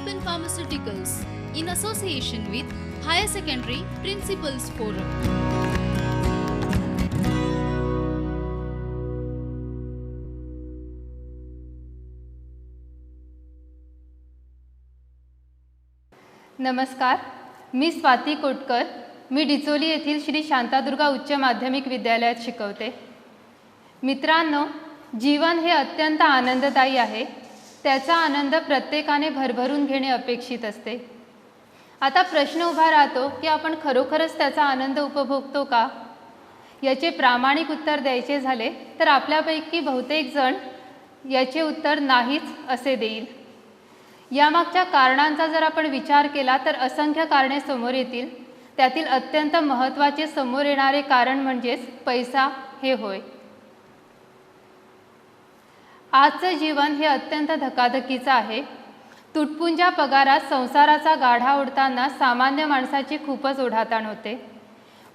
Alpine Pharmaceuticals in association with Higher Secondary Principals Forum. नमस्कार, मी स्वाती कोटकर. मी डिचोली येथील श्री शांतादुर्गा उच्च माध्यमिक विद्यालयात शिकवते. मित्रांनो, जीवन हे अत्यंत आनंददायी आहे. त्याचा आनंद प्रत्येकाने भरभरून घेणे अपेक्षित असते. आता प्रश्न उभा राहतो की आपण खरोखरच त्याचा आनंद उपभोगतो का? याचे प्रामाणिक उत्तर द्यायचे झाले तर आपल्यापैकी बहुतेक जण याचे उत्तर नाहीच असे देईल. यामागच्या कारणांचा जर आपण विचार केला तर असंख्य कारणे समोर येतील. त्यातील अत्यंत महत्त्वाचे समोर येणारे कारण म्हणजेच पैसा हे होय. आजचं जीवन हे अत्यंत धकाधकीचं आहे. तुटपुंज्या पगारात संसाराचा गाढा ओढताना सामान्य माणसाची खूपच ओढाताण होते.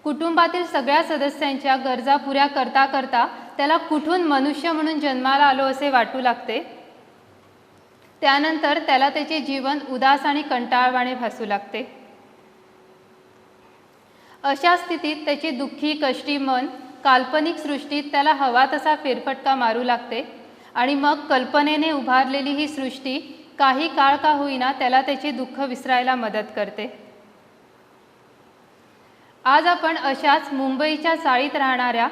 कुटुंबातील सगळ्या सदस्यांच्या गरजा पुऱ्या करता करता त्याला कुठून मनुष्य म्हणून जन्माला आलो असे वाटू लागते. त्यानंतर त्याला त्याचे जीवन उदास आणि कंटाळवाणे भासू लागते. अशा स्थितीत त्याचे दुःखी कष्टी मन काल्पनिक सृष्टीत त्याला हवा तसा फेरफटका मारू लागते आणि मग कल्पनेने उभारलेली ही सृष्टी काही काळ का होईना त्याला त्याचे दुःख विसरायला मदत करते. आज आपण अशाच मुंबईच्या चाळीत राहणाऱ्या,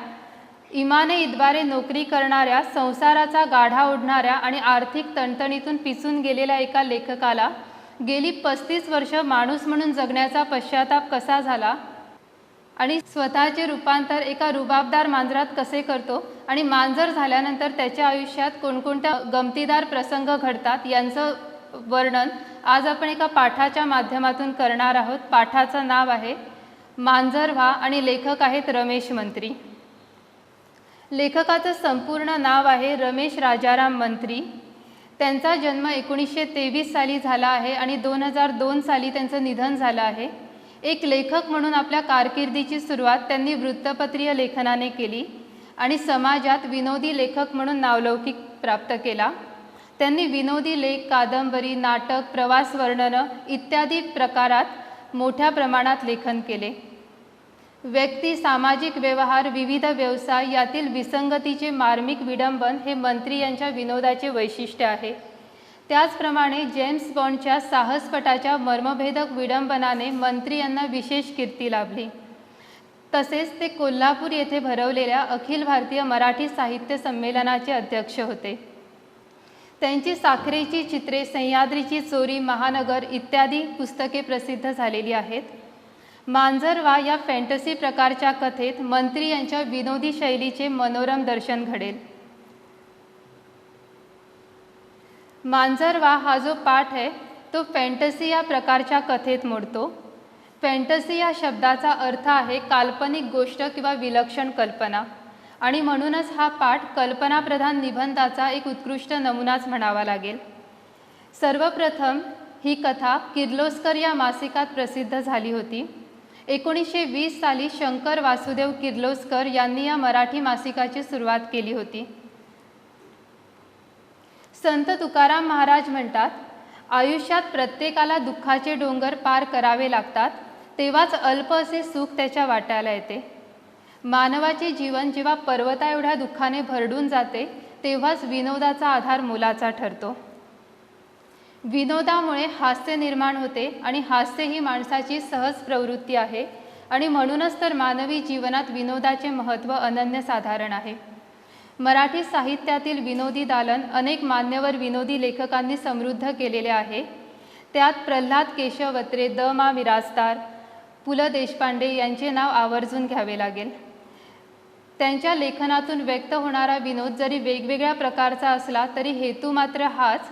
इमाने इतबारे नोकरी करणाऱ्या, संसाराचा गाढा ओढणाऱ्या आणि आर्थिक तणतणीतून पिसून गेलेल्या एका लेखकाला गेली 35 वर्ष माणूस म्हणून जगण्याचा पश्चाताप कसा झाला आणि स्वतःचे रूपांतर एका रुबाबदार मांजरात कसे करतो आणि मांजर झाल्यानंतर त्याच्या आयुष्यात कोणकोणत्या गमतीदार प्रसंग घडतात यांचं वर्णन आज आपण एका पाठाच्या माध्यमातून करणार आहोत. पाठाचं नाव आहे मांजर व्हा आणि लेखक आहेत रमेश मंत्री. लेखकाचं संपूर्ण नाव आहे रमेश राजाराम मंत्री. त्यांचा जन्म 1923 साली झाला आहे आणि 2002 साली त्यांचं निधन झालं आहे. एक लेखक म्हणून आपल्या कारकिर्दीची सुरुवात त्यांनी वृत्तपत्रीय लेखनाने केली आणि समाजात विनोदी लेखक म्हणून नावलौकिक प्राप्त केला. त्यांनी विनोदी लेख, कादंबरी, नाटक, प्रवास वर्णनं इत्यादी प्रकारात मोठ्या प्रमाणात लेखन केले. व्यक्ती, सामाजिक व्यवहार, विविध व्यवसाय यातील विसंगतीचे मार्मिक विडंबन हे मंत्री यांच्या विनोदाचे वैशिष्ट्य आहे. त्याचप्रमाणे जेम्स बॉन्डच्या साहसपटाच्या मर्मभेदक विडंबनाने मंत्री यांना विशेष कीर्ती लाभली. तसेच ते कोल्हापूर येथे भरवलेल्या अखिल भारतीय मराठी साहित्य संमेलनाचे अध्यक्ष होते. त्यांची साखरेची चित्रे, सह्याद्रीची चोरी, महानगर इत्यादी पुस्तके प्रसिद्ध झालेली आहेत. मांजरवा या फॅन्टसी प्रकारच्या कथेत मंत्री यांच्या विनोदी शैलीचे मनोरम दर्शन घडेल. मांजरवा हा जो पाठ आहे तो फॅन्टसी या प्रकारच्या कथेत मोडतो. फॅन्टसी या शब्दाचा अर्थ आहे काल्पनिक गोष्ट किंवा विलक्षण कल्पना आणि म्हणूनच हा पाठ कल्पनाप्रधान निबंधाचा एक उत्कृष्ट नमुनाच म्हणावा लागेल. सर्वप्रथम ही कथा किर्लोस्कर या मासिकात प्रसिद्ध झाली होती. 1920 साली शंकर वासुदेव किर्लोस्कर यांनी या मराठी मासिकाची सुरुवात केली होती. संत तुकाराम महाराज म्हणतात, आयुष्यात प्रत्येकाला दुःखाचे डोंगर पार करावे लागतात, तेव्हाच अल्प असे सुख त्याच्या वाट्याला येते. मानवाचे जीवन जेव्हा पर्वता एवढ्या दुःखाने भरडून जाते तेव्हाच विनोदाचा आधार मोलाचा ठरतो. विनोदामुळे हास्य निर्माण होते आणि हास्य ही माणसाची सहज प्रवृत्ती आहे आणि म्हणूनच तर मानवी जीवनात विनोदाचे महत्त्व अनन्यसाधारण आहे. मराठी साहित्यातील विनोदी दालन अनेक मान्यवर विनोदी लेखकांनी समृद्ध केलेले आहे. त्यात प्रल्हाद केशव अत्रे, द मा मिरासदार, पु ल देशपांडे यांचे नाव आवर्जून घ्यावे लागेल. त्यांच्या लेखनातून व्यक्त होणारा विनोद जरी वेगवेगळ्या प्रकारचा असला तरी हेतू मात्र हाच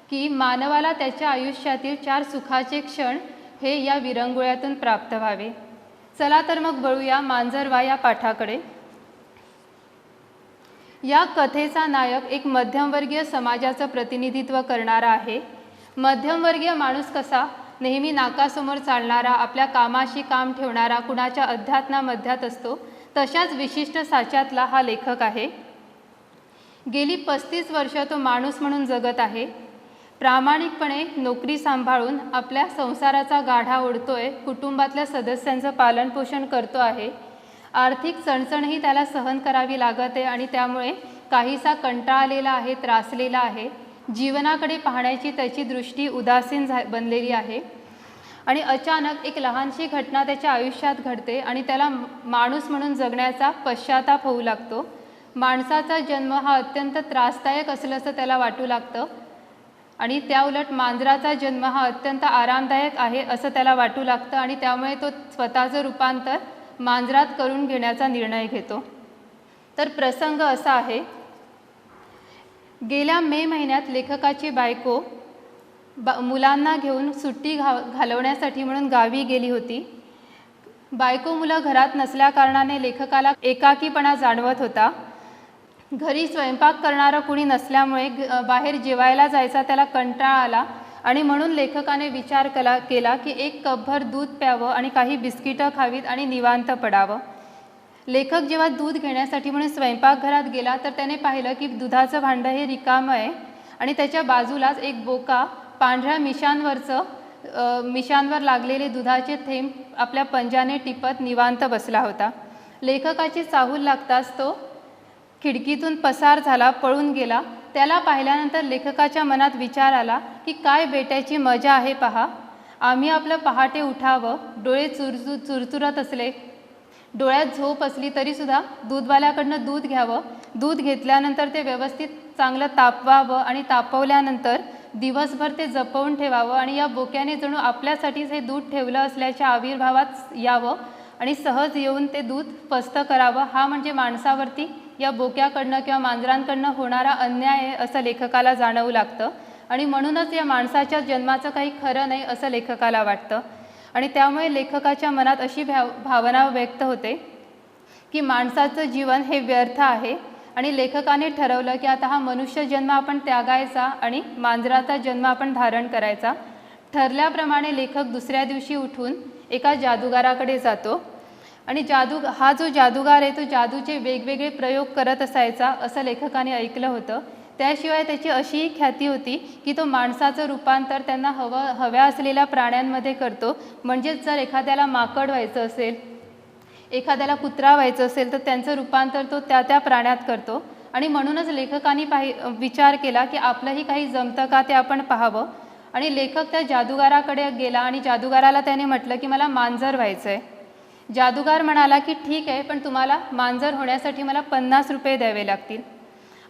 की मानवाला त्याच्या आयुष्यातील 4 सुखाचे क्षण हे या विरंगुळ्यातून प्राप्त व्हावे. चला तर मग वळूया मांजरवा या पाठाकडे. या कथेचा नायक एक मध्यमवर्गीय समाजाचं प्रतिनिधित्व करणारा आहे. मध्यमवर्गीय माणूस कसा नेहमी नाकासमोर चालणारा, आपल्या कामाशी काम ठेवणारा, कुणाच्या अध्यात्नामध्यात असतो, तशाच विशिष्ट साच्यातला हा लेखक आहे. गेली 35 वर्ष तो माणूस म्हणून जगत आहे. प्रामाणिकपणे नोकरी सांभाळून आपल्या संसाराचा गाढा ओढतोय, कुटुंबातल्या सदस्यांचं पालनपोषण करतो आहे. आर्थिक चणचणही त्याला सहन करावी लागत आहे आणि त्यामुळे काहीसा कंटाळलेला आहे, त्रासलेला आहे. जीवनाकडे पाहण्याची त्याची दृष्टी उदासीन बनलेली आहे आणि अचानक एक लहानशी घटना त्याच्या आयुष्यात घडते आणि त्याला माणूस म्हणून जगण्याचा पश्चाताप होऊ लागतो. माणसाचा जन्म हा अत्यंत त्रासदायक असल्याचं त्याला वाटू लागतं आणि त्याउलट मांजराचा जन्म हा अत्यंत आरामदायक आहे असं त्याला वाटू लागतं आणि त्यामुळे तो स्वतःचं रूपांतर मांजरात करून घेण्याचा निर्णय घेतो. तर प्रसंग असा आहे, गेल्या मे महिन्यात लेखकाची बायको मुलांना घेऊन सुट्टी घालवण्यासाठी म्हणून गावी गेली होती. बायको मुलं घरात नसल्याकारणाने लेखकाला एकाकीपणा जाणवत होता. घरी स्वयंपाक करणारं कुणी नसल्यामुळे बाहेर जेवायला जायचा त्याला कंटाळा आला आणि म्हणून लेखकाने विचार केला की एक कपभर दूध प्यावं आणि काही बिस्किटं खावीत आणि निवांत पडावं. लेखक जेव्हा दूध घेण्यासाठी म्हणून स्वयंपाकघरात गेला तर त्याने पाहिलं की दुधाचं भांडं हे रिकामं आहे आणि त्याच्या बाजूलाच एक बोका पांढऱ्या मिशांवर लागलेले दुधाचे थेंब आपल्या पंजाने टिपत निवांत बसला होता. लेखकाची चाहूल लागताच तो खिडकीतून पसार झाला, पळून गेला. त्याला पाहिल्यानंतर लेखकाच्या मनात विचार आला की काय बेट्याची मजा आहे पहा. आम्ही आपलं पहाटे उठावं, डोळे चुरचुरत असले, डोळ्यात झोप असली तरीसुद्धा दूधवाल्याकडनं दूध घ्यावं, दूध घेतल्यानंतर ते व्यवस्थित चांगलं तापवावं आणि तापवल्यानंतर दिवसभर ते जपवून ठेवावं आणि या बोक्याने जणू आपल्यासाठीच हे दूध ठेवलं असल्याच्या आविर्भावात यावं आणि सहज येऊन ते दूध पस्त करावं. हा म्हणजे माणसावरती या बोक्याकडनं किंवा मांजरांकडनं होणारा अन्याय आहे असं लेखकाला जाणवू लागतं आणि म्हणूनच या माणसाच्या जन्माचं काही खरं नाही असं लेखकाला वाटतं आणि त्यामुळे लेखकाच्या मनात अशी भावना व्यक्त होते की माणसाचं जीवन हे व्यर्थ आहे आणि लेखकाने ठरवलं की आता हा मनुष्य जन्म आपण त्यागायचा आणि मांजराचा जन्म आपण धारण करायचा. ठरल्याप्रमाणे लेखक दुसऱ्या दिवशी उठून एका जादूगाराकडे जातो आणि हा जो जादूगार आहे तो जादूचे वेगवेगळे प्रयोग करत असायचा असं लेखकाने ऐकलं होतं. त्याशिवाय त्याची अशीही ख्याती होती की तो माणसाचं रूपांतर त्यांना हव्या असलेल्या प्राण्यांमध्ये करतो. म्हणजेच जर एखाद्याला माकड व्हायचं असेल, एखाद्याला कुत्रा व्हायचं असेल तर त्यांचं रूपांतर तो त्या प्राण्यात करतो आणि म्हणूनच लेखकाने विचार केला की आपलंही काही जमतं का ते आपण पाहावं आणि लेखक त्या जादूगाराकडे गेला आणि जादूगाराला त्याने म्हटलं की मला मांजर व्हायचं आहे. जादूगार म्हणाला की ठीक आहे, पण तुम्हाला मांजर होण्यासाठी मला 50 रुपये द्यावे लागतील.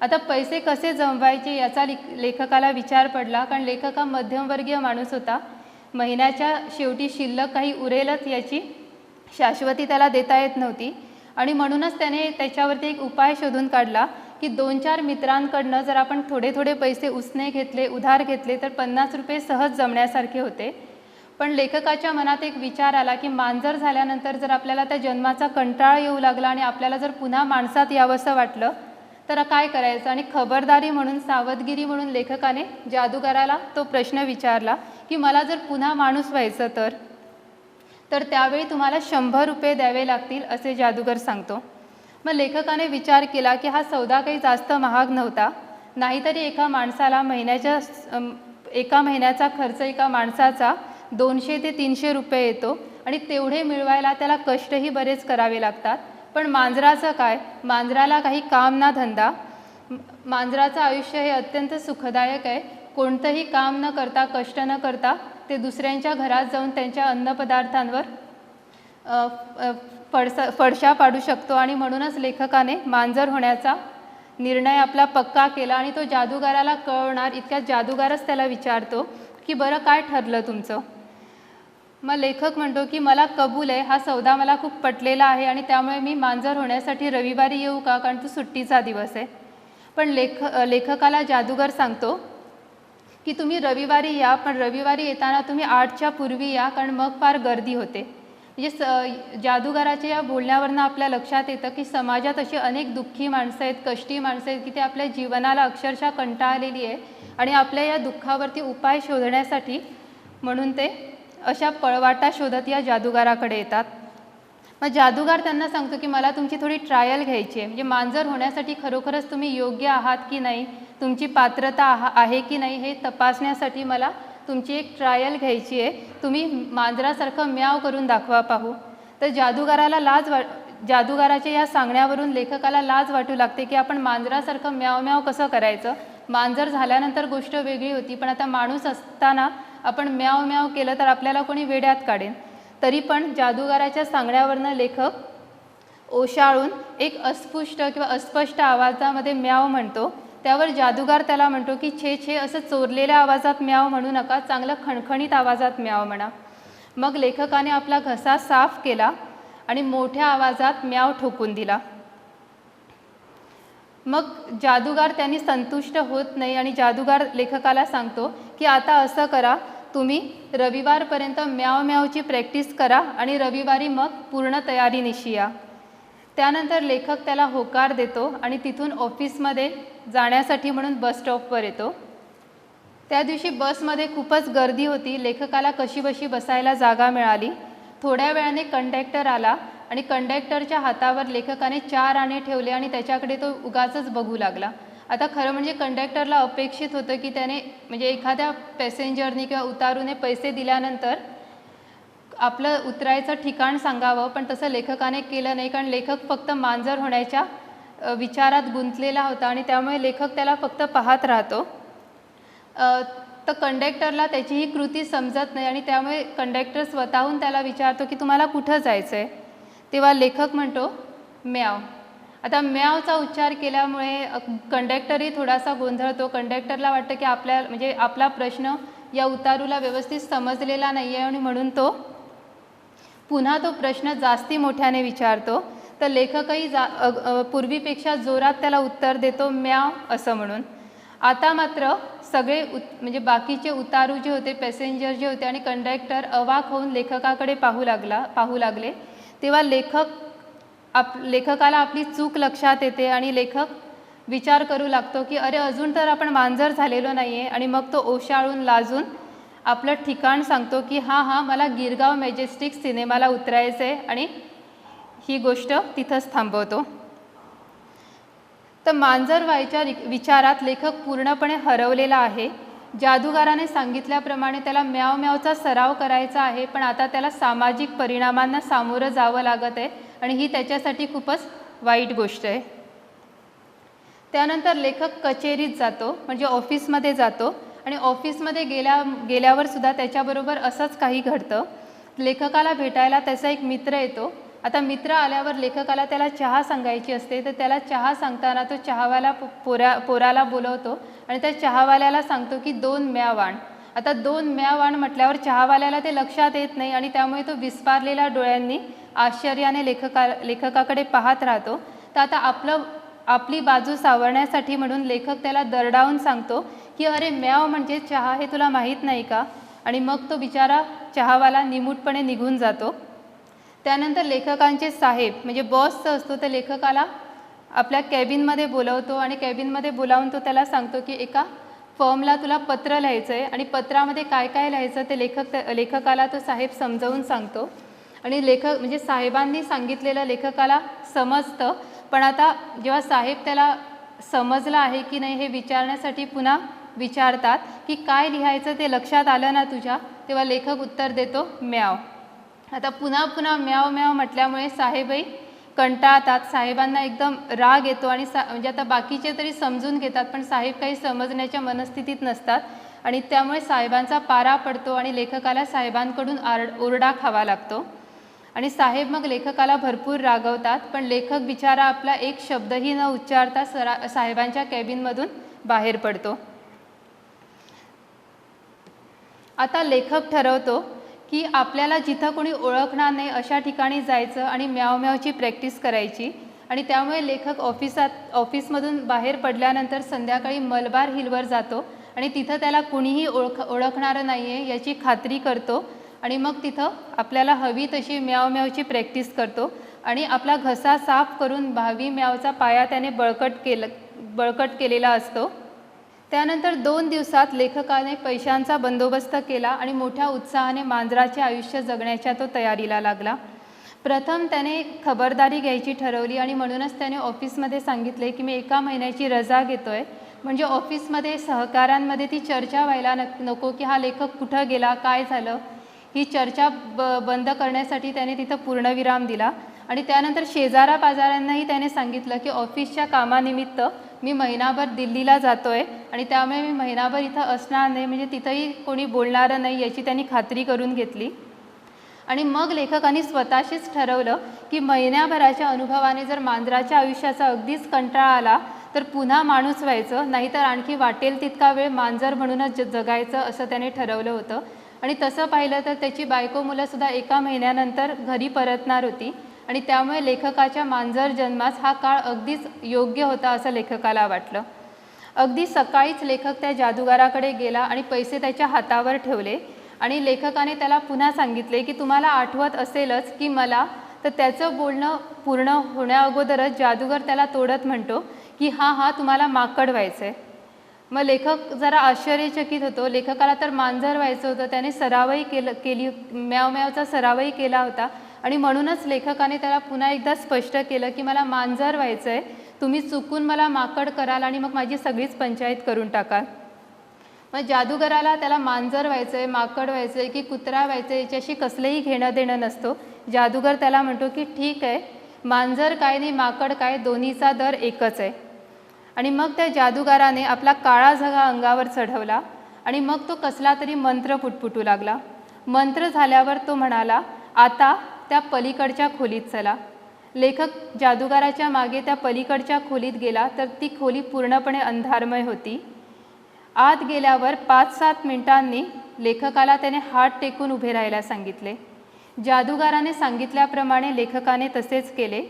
आता पैसे कसे जमवायचे याचा लेखकाला विचार पडला, कारण लेखक हा मध्यमवर्गीय माणूस होता. महिन्याच्या शेवटी शिल्लक काही उरेलच याची शाश्वती त्याला देता येत नव्हती आणि म्हणूनच त्याने त्याच्यावरती एक उपाय शोधून काढला की 2-4 मित्रांकडनं जर आपण थोडे थोडे पैसे उसने घेतले, उधार घेतले तर 50 रुपये सहज जमण्यासारखे होते. पण लेखकाच्या मनात एक विचार आला की मांजर झाल्यानंतर जर आपल्याला त्या जन्माचा कंटाळा येऊ लागला आणि आपल्याला जर पुन्हा माणसात यावंसं वाटलं तर काय करायचं. आणि खबरदारी म्हणून, सावधगिरी म्हणून लेखकाने जादूगाराला तो प्रश्न विचारला की मला जर पुन्हा माणूस व्हायचं तर त्यावेळी तुम्हाला 100 रुपये द्यावे लागतील असे जादूगर सांगतो. मग लेखकाने विचार केला की हा सौदा काही जास्त महाग नव्हता. नाहीतरी एका महिन्याचा खर्च एका माणसाचा 200 ते 300 रुपये येतो आणि तेवढे मिळवायला त्याला कष्टही बरेच करावे लागतात. पण मांजराचं काय, मांजराला काही काम ना धंदा, मांजराचं आयुष्य हे अत्यंत सुखदायक आहे. कोणतंही काम न करता, कष्ट न करता ते दुसऱ्यांच्या घरात जाऊन त्यांच्या अन्नपदार्थांवर फडशा पाडू शकतो आणि म्हणूनच लेखकाने मांजर होण्याचा निर्णय आपला पक्का केला आणि तो जादूगाराला कळवणार इतक्यात जादूगारच त्याला विचारतो की बरं काय ठरलं तुमचं. मग लेखक म्हणतो की मला कबूल आहे, हा सौदा मला खूप पटलेला आहे आणि त्यामुळे मी मांजर होण्यासाठी रविवारी येऊ का, कारण तो सुट्टीचा दिवस आहे. पण लेखकाला जादूगर सांगतो की तुम्ही रविवारी या, पण रविवारी येताना तुम्ही 8च्या पूर्वी या, कारण मग फार गर्दी होते. म्हणजे जादूगाराच्या या बोलण्यावरनं आपल्या लक्षात येतं की समाजात अशी अनेक दुःखी माणसं आहेत, कष्टी माणसं आहेत की ते आपल्या जीवनाला अक्षरशः कंटाळलेली आहे आणि आपल्या या दुःखावरती उपाय शोधण्यासाठी म्हणून ते अशा पळवाटा शोधत या जादूगाराकडे येतात. मग जादूगार त्यांना सांगतो की मला तुमची थोडी ट्रायल घ्यायची आहे, म्हणजे मांजर होण्यासाठी खरोखरच तुम्ही योग्य आहात की नाही तुमची पात्रता आहे की नाही हे तपासण्यासाठी मला तुमची एक ट्रायल घ्यायची आहे, तुम्ही मांजरासारखं म्याव करून दाखवा पाहू. तर जादूगाराच्या या सांगण्यावरून लेखकाला लाज वाटू लागते की आपण मांजरासारखं म्याव म्याव कसं करायचं. मांजर झाल्यानंतर गोष्ट वेगळी होती, पण आता माणूस असताना आपण म्याव म्याव केलं तर आपल्याला कोणी वेड्यात काढेल. तरी पण जादूगाराच्या सांगण्यावरनं लेखक ओशाळून एक अस्पष्ट किंवा अस्पष्ट आवाजामध्ये म्याव म्हणतो. त्यावर जादूगार त्याला म्हणतो की छे छे असं चोरलेल्या आवाजात म्याव म्हणू नका, चांगलं खणखणीत आवाजात म्याव म्हणा. मग लेखकाने आपला घसा साफ केला आणि मोठ्या आवाजात म्याव ठोकून दिला. मग जादूगार त्यांनी संतुष्ट होत नाही आणि जादूगार लेखकाला सांगतो की आता असं करा, तुम्ही रविवारपर्यंत म्याव म्यावची प्रॅक्टिस करा आणि रविवारी मग पूर्ण तयारीनिशी या. त्यानंतर लेखक त्याला होकार देतो आणि तिथून ऑफिसमध्ये जाण्यासाठी म्हणून बस स्टॉपवर येतो. त्या दिवशी बसमध्ये खूपच गर्दी होती. लेखकाला कशीबशी बसायला जागा मिळाली. थोड्या वेळाने कंडक्टर आला आणि कंडक्टरच्या हातावर लेखकाने 4 आणे ठेवले आणि त्याच्याकडे तो उगाचच बघू लागला. आता खरं म्हणजे कंडक्टरला अपेक्षित होतं की त्याने म्हणजे एखाद्या पॅसेंजरनी किंवा उतारूने पैसे दिल्यानंतर आपलं उतरायचं ठिकाण सांगावं, पण तसं लेखकाने केलं नाही, कारण लेखक फक्त मांजर होण्याच्या विचारात गुंतलेला होता आणि त्यामुळे लेखक त्याला फक्त पाहत राहतो. तर कंडक्टरला त्याची ही कृती समजत नाही आणि त्यामुळे कंडक्टर स्वतःहून त्याला विचारतो की तुम्हाला कुठं जायचं आहे. तेव्हा लेखक म्हणतो म्याव. आता म्यावचा उच्चार केल्यामुळे कंडक्टरही थोडासा गोंधळतो. कंडक्टरला वाटतं की आपला प्रश्न या उतारूला व्यवस्थित समजलेला नाही आहे आणि म्हणून तो पुन्हा तो प्रश्न जास्ती मोठ्याने विचारतो. तर लेखकही पूर्वीपेक्षा जोरात त्याला उत्तर देतो म्याव असं म्हणून. आता मात्र सगळे म्हणजे बाकीचे उतारू जे होते, पॅसेंजर जे होते आणि कंडक्टर अवाक होऊन लेखकाकडे पाहू लागले. तेव्हा लेखकाला आपली चूक लक्षात येते आणि लेखक विचार करू लागतो की अरे अजून तर आपण मांजर झालेलो नाही आहे. आणि मग तो ओशाळून लाजून आपलं ठिकाण सांगतो की हां मला गिरगाव मॅजेस्टिक सिनेमाला उतरायचं आहे आणि ही गोष्ट तिथंच थांबवतो. तर मांजर व्हायच्या विचारात लेखक पूर्णपणे हरवलेला आहे. जादूगाराने सांगितल्याप्रमाणे त्याला म्याव म्यावचा सराव करायचा आहे, पण आता त्याला सामाजिक परिणामांना सामोरं जावं लागत आहे आणि ही त्याच्यासाठी खूपच वाईट गोष्ट आहे. त्यानंतर लेखक कचेरीत जातो, म्हणजे ऑफिसमध्ये जातो आणि ऑफिसमध्ये गेल्यावर सुद्धा त्याच्याबरोबर असंच काही घडतं. लेखकाला भेटायला त्याचा एक मित्र येतो. आता मित्र आल्यावर लेखकाला त्याला चहा सांगायची असते, तर त्याला चहा सांगताना तो चहावाला पोराला बोलवतो आणि त्या चहावाल्याला सांगतो की 2 म्याव आण. आता 2 म्याव आण म्हटल्यावर चहावाल्याला ते लक्षात येत नाही आणि त्यामुळे तो विस्फारलेल्या डोळ्यांनी आश्चर्याने लेखकाकडे पाहत राहतो. तर आता आपली बाजू सावरण्यासाठी म्हणून लेखक त्याला दरडावून सांगतो की अरे म्याव म्हणजे चहा हे तुला माहीत नाही का. आणि मग तो बिचारा चहावाला निमूटपणे निघून जातो. त्यानंतर लेखकांचे साहेब म्हणजे बॉसचं असतो, तर लेखकाला आपल्या कॅबिनमध्ये बोलवतो आणि कॅबिनमध्ये बोलावून तो त्याला सांगतो की एका फर्मला तुला पत्र लिहायचं आहे आणि पत्रामध्ये काय काय लिहायचं ते लेखकाला तो साहेब समजावून सांगतो. आणि म्हणजे साहेबांनी सांगितलेलं लेखकाला समजतं, पण आता जेव्हा साहेब त्याला समजलं आहे की नाही हे विचारण्यासाठी पुन्हा विचारतात की काय लिहायचं ते लक्षात आलं ना तुझ्या. तेव्हा लेखक उत्तर देतो म्याव. आता पुन्हा पुन्हा म्याव म्याव म्हटल्यामुळे साहेबही कंटाळतात. साहेबांना एकदम राग येतो आणि म्हणजे आता बाकीचे तरी समजून घेतात, पण साहेब काही समजण्याच्या मनस्थितीत नसतात आणि त्यामुळे साहेबांचा पारा पडतो आणि लेखकाला साहेबांकडून ओरडा खावा लागतो. आणि साहेब मग लेखकाला भरपूर रागवतात, पण लेखक बिचारा आपला एक शब्दही न उच्चारता साहेबांच्या कॅबिनमधून बाहेर पडतो. आता लेखक ठरवतो की आपल्याला जिथं कोणी ओळखणार नाही अशा ठिकाणी जायचं आणि म्याव म्यावची प्रॅक्टिस करायची. आणि त्यामुळे लेखक ऑफिसमधून बाहेर पडल्यानंतर संध्याकाळी मलबार हिलवर जातो आणि तिथं त्याला कुणीही ओळखणारं नाही आहे याची खात्री करतो आणि मग तिथं आपल्याला हवी तशी म्याव म्यावची प्रॅक्टिस करतो आणि आपला घसा साफ करून भावी म्यावचा पाया त्याने बळकट केलेला असतो. त्यानंतर 2 दिवसात लेखकाने पैशांचा बंदोबस्त केला आणि मोठ्या उत्साहाने मांजराचे आयुष्य जगण्याच्या तो तयारीला लागला. प्रथम त्याने खबरदारी घ्यायची ठरवली आणि म्हणूनच त्याने ऑफिसमध्ये सांगितले की मी 1 महिन्याची रजा घेतोय म्हणजे ऑफिसमध्ये सहकाऱ्यांमध्ये ती चर्चा व्हायला नको की हा लेखक कुठं गेला, काय झालं. ही चर्चा बंद करण्यासाठी त्याने तिथं पूर्णविराम दिला. आणि त्यानंतर शेजाऱ्या-पाजाऱ्यांनाही त्याने सांगितलं की ऑफिसच्या कामानिमित्त मी महिनाभर दिल्लीला जातो आहे आणि त्यामुळे मी महिनाभर इथं असणार नाही, म्हणजे तिथंही कोणी बोलणारं नाही याची त्यांनी खात्री करून घेतली. आणि मग लेखकाने स्वतःशीच ठरवलं की महिन्याभराच्या अनुभवाने जर मांजराच्या आयुष्याचा अगदीच कंटाळा आला तर पुन्हा माणूस व्हायचं, नाहीतर आणखी वाटेल तितका वेळ मांजर म्हणूनच जगायचं असं त्याने ठरवलं होतं. आणि तसं पाहिलं तर त्याची बायको मुलंसुद्धा 1 महिन्यानंतर घरी परतणार होती आणि त्यामुळे लेखकाच्या मांजर जन्मास हा काळ अगदीच योग्य होता असं लेखकाला वाटलं. अगदी सकाळीच लेखक त्या जादूगाराकडे गेला आणि पैसे त्याच्या हातावर ठेवले आणि लेखकाने त्याला पुन्हा सांगितले की तुम्हाला आठवत असेलच की मला, तर त्याचं बोलणं पूर्ण होण्याअगोदरच जादूगर त्याला तोडत म्हणतो की हा तुम्हाला माकड व्हायचं आहे. मग लेखक जरा आश्चर्यचकित होतो. लेखकाला तर मांजर व्हायचं होतं, त्याने सरावही केली म्याव म्यावचा सरावही केला होता आणि म्हणूनच लेखकाने त्याला पुन्हा एकदा स्पष्ट केलं की मला मांजर व्हायचं आहे, तुम्ही चुकून मला माकड कराल आणि मग माझी सगळीच पंचायत करून टाकाल. मग जादूगराला त्याला मांजर व्हायचं आहे, माकड व्हायचं आहे की कुत्रा व्हायचं आहे याच्याशी कसलेही घेणं देणं नसतो. जादूगर त्याला म्हणतो की ठीक आहे, मांजर काय नाही माकड काय, दोन्हीचा दर एकच आहे. आणि मग त्या जादूगाराने आपला काळा झगा अंगावर चढवला आणि मग तो कसला तरी मंत्र पुटपुटू लागला. मंत्र झाल्यावर तो म्हणाला, आता त्या पलीकडच्या खोलीत चला. लेखक जादूगाराच्या मागे त्या पलीकडच्या खोलीत गेला तर ती खोली पूर्णपणे अंधारमय होती. आत गेल्यावर 5-7 मिनिटांनी लेखकाला त्याने हात टेकून उभे राहायला सांगितले. जादूगाराने सांगितल्याप्रमाणे लेखकाने तसेच केले.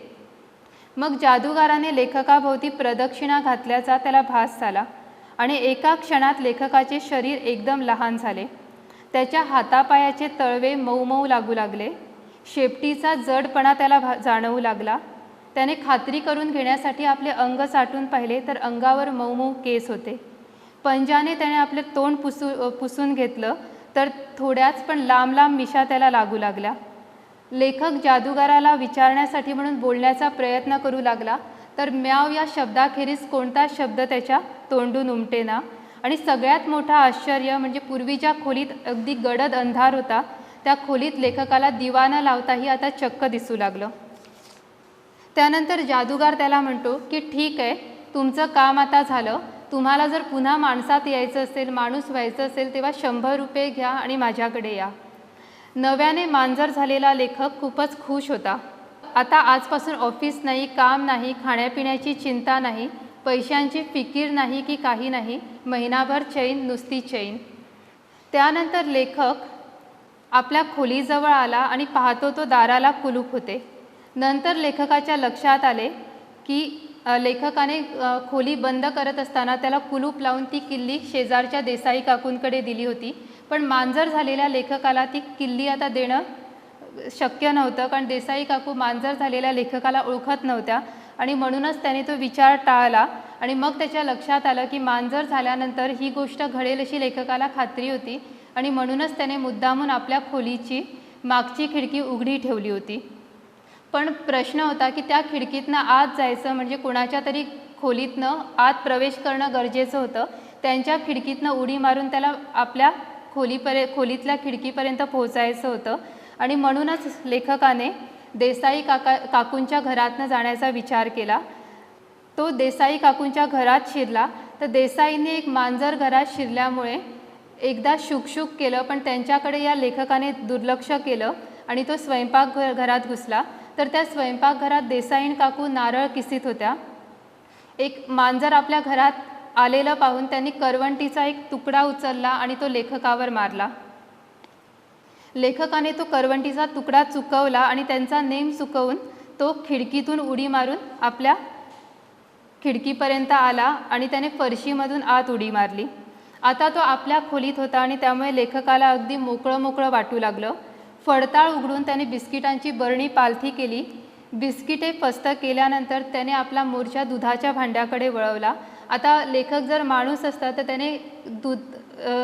मग जादूगाराने लेखकाभोवती प्रदक्षिणा घातल्याचा त्याला भास झाला आणि एका क्षणात लेखकाचे शरीर एकदम लहान झाले. त्याच्या हातापायाचे तळवे मऊ मऊ लागू लागले. शेपटीचा जडपणा त्याला जाणवू लागला. त्याने खात्री करून घेण्यासाठी आपले अंग चाटून पाहिले तर अंगावर मऊ मऊ केस होते. पंजाने त्याने आपले तोंड पुसून घेतलं तर थोड्याच पण लांब लांब मिशा त्याला लागू लागल्या. लेखक जादूगाराला विचारण्यासाठी म्हणून बोलण्याचा प्रयत्न करू लागला तर म्याव या शब्दाखेरीज कोणताच शब्द त्याच्या तोंडून उमटेना. आणि सगळ्यात मोठं आश्चर्य म्हणजे पूर्वीच्या खोलीत अगदी गडद अंधार होता, त्या खोलीत लेखकाला दिवा न लावताही आता चक्क दिसू लागलं. त्यानंतर जादूगार त्याला म्हणतो की ठीक आहे, तुमचं काम आता झालं, तुम्हाला जर पुन्हा माणसात यायचं असेल, माणूस व्हायचं असेल तेव्हा 100 रुपये घ्या आणि माझ्याकडे या. नव्याने मांजर झालेला लेखक खूपच खुश होता. आता आजपासून ऑफिस नाही, काम नाही, खाण्यापिण्याची चिंता नाही, पैशांची फिकीर नाही की काही नाही, महिनाभर चैन, नुसती चैन. त्यानंतर लेखक आपल्या खोलीजवळ आला आणि पाहतो तो दाराला कुलूप होते. नंतर लेखकाच्या लक्षात आले की लेखकाने खोली बंद करत असताना त्याला कुलूप लावून ती किल्ली शेजारच्या देसाई काकूंकडे दिली होती. पण मांजर झालेल्या लेखकाला ती किल्ली आता देणं शक्य नव्हतं, कारण देसाई काकू मांजर झालेल्या लेखकाला ओळखत नव्हत्या आणि म्हणूनच त्याने तो विचार टाळला. आणि मग त्याच्या लक्षात आलं की मांजर झाल्यानंतर ही गोष्ट घडेल अशी लेखकाला खात्री होती आणि म्हणूनच त्याने मुद्दामून आपल्या खोलीची मागची खिडकी उघडी ठेवली होती. पण प्रश्न होता की त्या खिडकीतनं आत जायचं म्हणजे कोणाच्या तरी खोलीतनं आत प्रवेश करणं गरजेचं होतं. त्यांच्या खिडकीतनं उडी मारून त्याला आपल्या खोलीतल्या खिडकीपर्यंत पोहोचायचं होतं आणि म्हणूनच लेखकाने देसाई काकूंच्या घरातनं जाण्याचा विचार केला. तो देसाई काकूंच्या घरात शिरला तर देसाईने एक मांजर घरात शिरल्यामुळे एकदा शुकशुक केलं, पण त्यांच्याकडे या लेखकाने दुर्लक्ष केलं आणि तो स्वयंपाकघरात घुसला. तर त्या स्वयंपाकघरात देसाईन काकू नारळ किसीत होत्या. एक मांजर आपल्या घरात आलेलं पाहून त्यांनी करवंटीचा एक तुकडा उचलला आणि तो लेखकावर मारला. लेखकाने तो करवंटीचा तुकडा चुकवला आणि त्यांचा नेम चुकवून तो खिडकीतून उडी मारून आपल्या खिडकीपर्यंत आला आणि त्याने फरशीमधून आत उडी मारली. आता तो आपल्या खोलीत होता आणि त्यामुळे लेखकाला अगदी मोकळं मोकळं वाटू लागलं. फडताळ उघडून त्याने बिस्किटांची बरणी पालथी केली. बिस्किटे फस्त केल्यानंतर त्याने आपला मोर्चा दुधाच्या भांड्याकडे वळवला. आता लेखक जर माणूस असता तर त्याने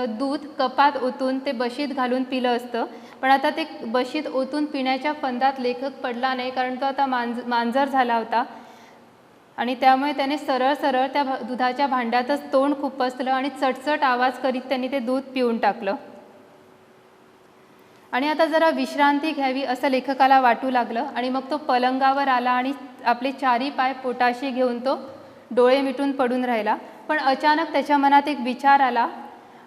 दूध कपात ओतून ते बशीत घालून पिलं असतं, पण आता ते बशीत ओतून पिण्याच्या फंदात लेखक पडला नाही, कारण तो आता मांजर झाला होता. आणि त्यामुळे त्याने सरळ सरळ त्या दुधाच्या भांड्यातच तोंड खुपसलं आणि चटचट आवाज करीत त्यांनी ते दूध पिऊन टाकलं. आणि आता जरा विश्रांती घ्यावी असं लेखकाला वाटू लागलं आणि मग तो पलंगावर आला आणि आपले चारी पाय पोटाशी घेऊन तो डोळे मिटून पडून राहिला. पण अचानक त्याच्या मनात एक विचार आला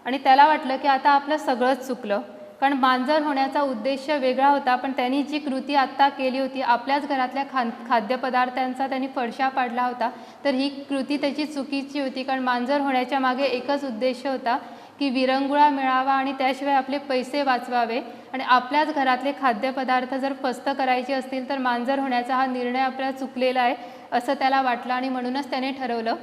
आणि त्याला वाटलं की आता आपलं सगळंच चुकलं, कारण मांजर होण्याचा उद्देश वेगळा होता, पण त्यांनी जी कृती आत्ता केली होती, आपल्याच घरातल्या खाद्यपदार्थांचा त्यांनी फडशा पाडला होता, तर ही कृती त्याची चुकीची होती. कारण मांजर होण्याच्या मागे एकच उद्देश होता की विरंगुळा मिळावा आणि त्याशिवाय आपले पैसे वाचवावे, आणि आपल्याच घरातले खाद्यपदार्थ जर फस्त करायचे असतील तर मांजर होण्याचा हा निर्णय आपल्याला चुकलेला आहे असं त्याला वाटलं. आणि म्हणूनच त्याने ठरवलं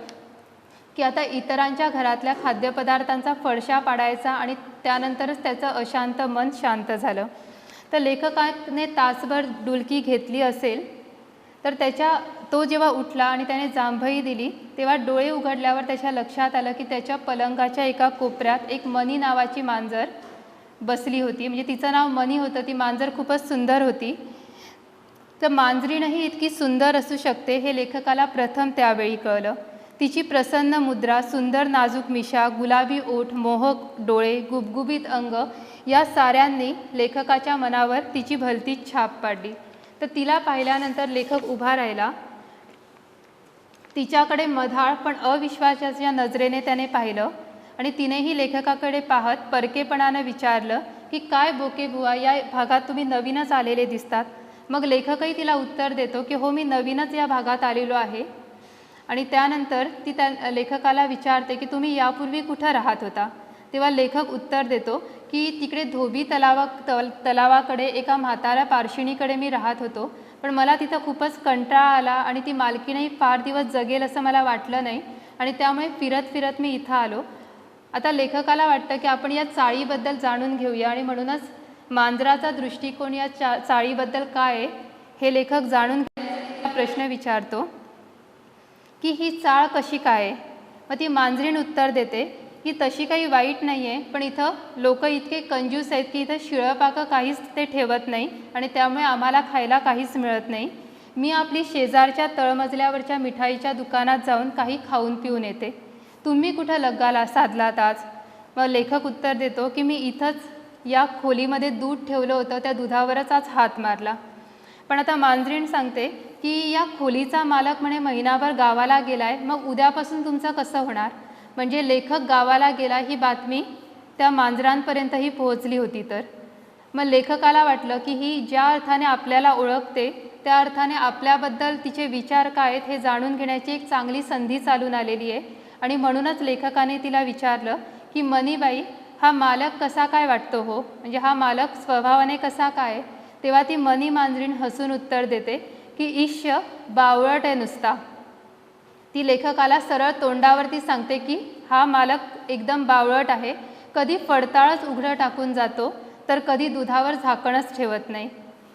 की आता इतरांच्या घरातल्या खाद्यपदार्थांचा फडशा पाडायचा आणि त्यानंतरच त्याचं अशांत मन शांत झालं. तर लेखकाने तासभर डुलकी घेतली असेल, तर तो जेव्हा उठला आणि त्याने जांभई दिली तेव्हा डोळे उघडल्यावर त्याच्या लक्षात आलं की त्याच्या पलंगाच्या एका कोपऱ्यात एक मनी नावाची मांजर बसली होती. म्हणजे तिचं नाव मनी होतं. ती मांजर खूपच सुंदर होती. तर मांजरीनंही इतकी सुंदर असू शकते हे लेखकाला प्रथम त्यावेळी कळलं. तिची प्रसन्न मुद्रा, सुंदर नाजूक मिशा, गुलाबी ओठ, मोहक डोळे, गुबगुबीत अंग या साऱ्यांनी लेखकाच्या मनावर तिची भलतीच छाप पाडली. तर तिला पाहिल्यानंतर लेखक उभा राहिला. तिच्याकडे मधाळ पण अविश्वासाच्या नजरेने त्याने पाहिलं आणि तिनेही लेखकाकडे पाहत परकेपणानं विचारलं की काय बोके बुवा, या भागात तुम्ही नवीनच आलेले दिसतात. मग लेखकही तिला उत्तर देतो की हो, मी नवीनच या भागात आलेलो आहे. आणि त्यानंतर ती त्या लेखकाला विचारते की तुम्ही यापूर्वी कुठं राहत होता. तेव्हा लेखक उत्तर देतो की तिकडे धोबी तलावाकडे एका म्हाताऱ्या पारशिणीकडे मी राहत होतो, पण मला तिथं खूपच कंटाळा आला आणि ती मालकीनंही फार दिवस जगेल असं मला वाटलं नाही, आणि त्यामुळे फिरत फिरत मी इथं आलो. आता लेखकाला वाटतं की आपण या चाळीबद्दल जाणून घेऊया, आणि म्हणूनच मांजराचा दृष्टिकोन या चाळीबद्दल काय आहे हे लेखक जाणून घेण्याचा प्रश्न विचारतो की ही चाळ कशी काय आहे. मग ती मांजरीण उत्तर देते की तशी काही वाईट नाही आहे, पण इथं लोक इतके कंजूस आहेत की इथं शिळंपाकं काहीच ते ठेवत नाही आणि त्यामुळे आम्हाला खायला काहीच मिळत नाही. मी आपली शेजारच्या तळमजल्यावरच्या मिठाईच्या दुकानात जाऊन काही खाऊन पिऊन येते. तुम्ही कुठं लग्गाला साधलात आज? मग लेखक उत्तर देतो की मी इथंच या खोलीमध्ये दूध ठेवलं होतं, त्या दुधावरच आज हात मारला. पण आता मांजरीण सांगते की या खोलीचा मालक म्हणे महिनाभर गावाला गेला आहे, मग उद्यापासून तुमचं कसं होणार? म्हणजे लेखक गावाला गेला ही बातमी त्या मांजरांपर्यंतही पोहोचली होती. तर मग लेखकाला वाटलं की ही ज्या अर्थाने आपल्याला ओळखते त्या अर्थाने आपल्याबद्दल तिचे विचार काय आहेत हे जाणून घेण्याची एक चांगली संधी चालून आलेली आहे. आणि म्हणूनच लेखकाने तिला विचारलं की मनीबाई, हा मालक कसा काय वाटतो हो? म्हणजे हा मालक स्वभावाने कसा काय? तेव्हा ती मनी मांजरीण हसून उत्तर देते की ईश्य बावळट आहे नुसता. ती लेखकाला सरळ तोंडावरती सांगते की हा मालक एकदम बावळट आहे. कधी फडताळच उघडं टाकून जातो, तर कधी दुधावर झाकणच ठेवत नाही.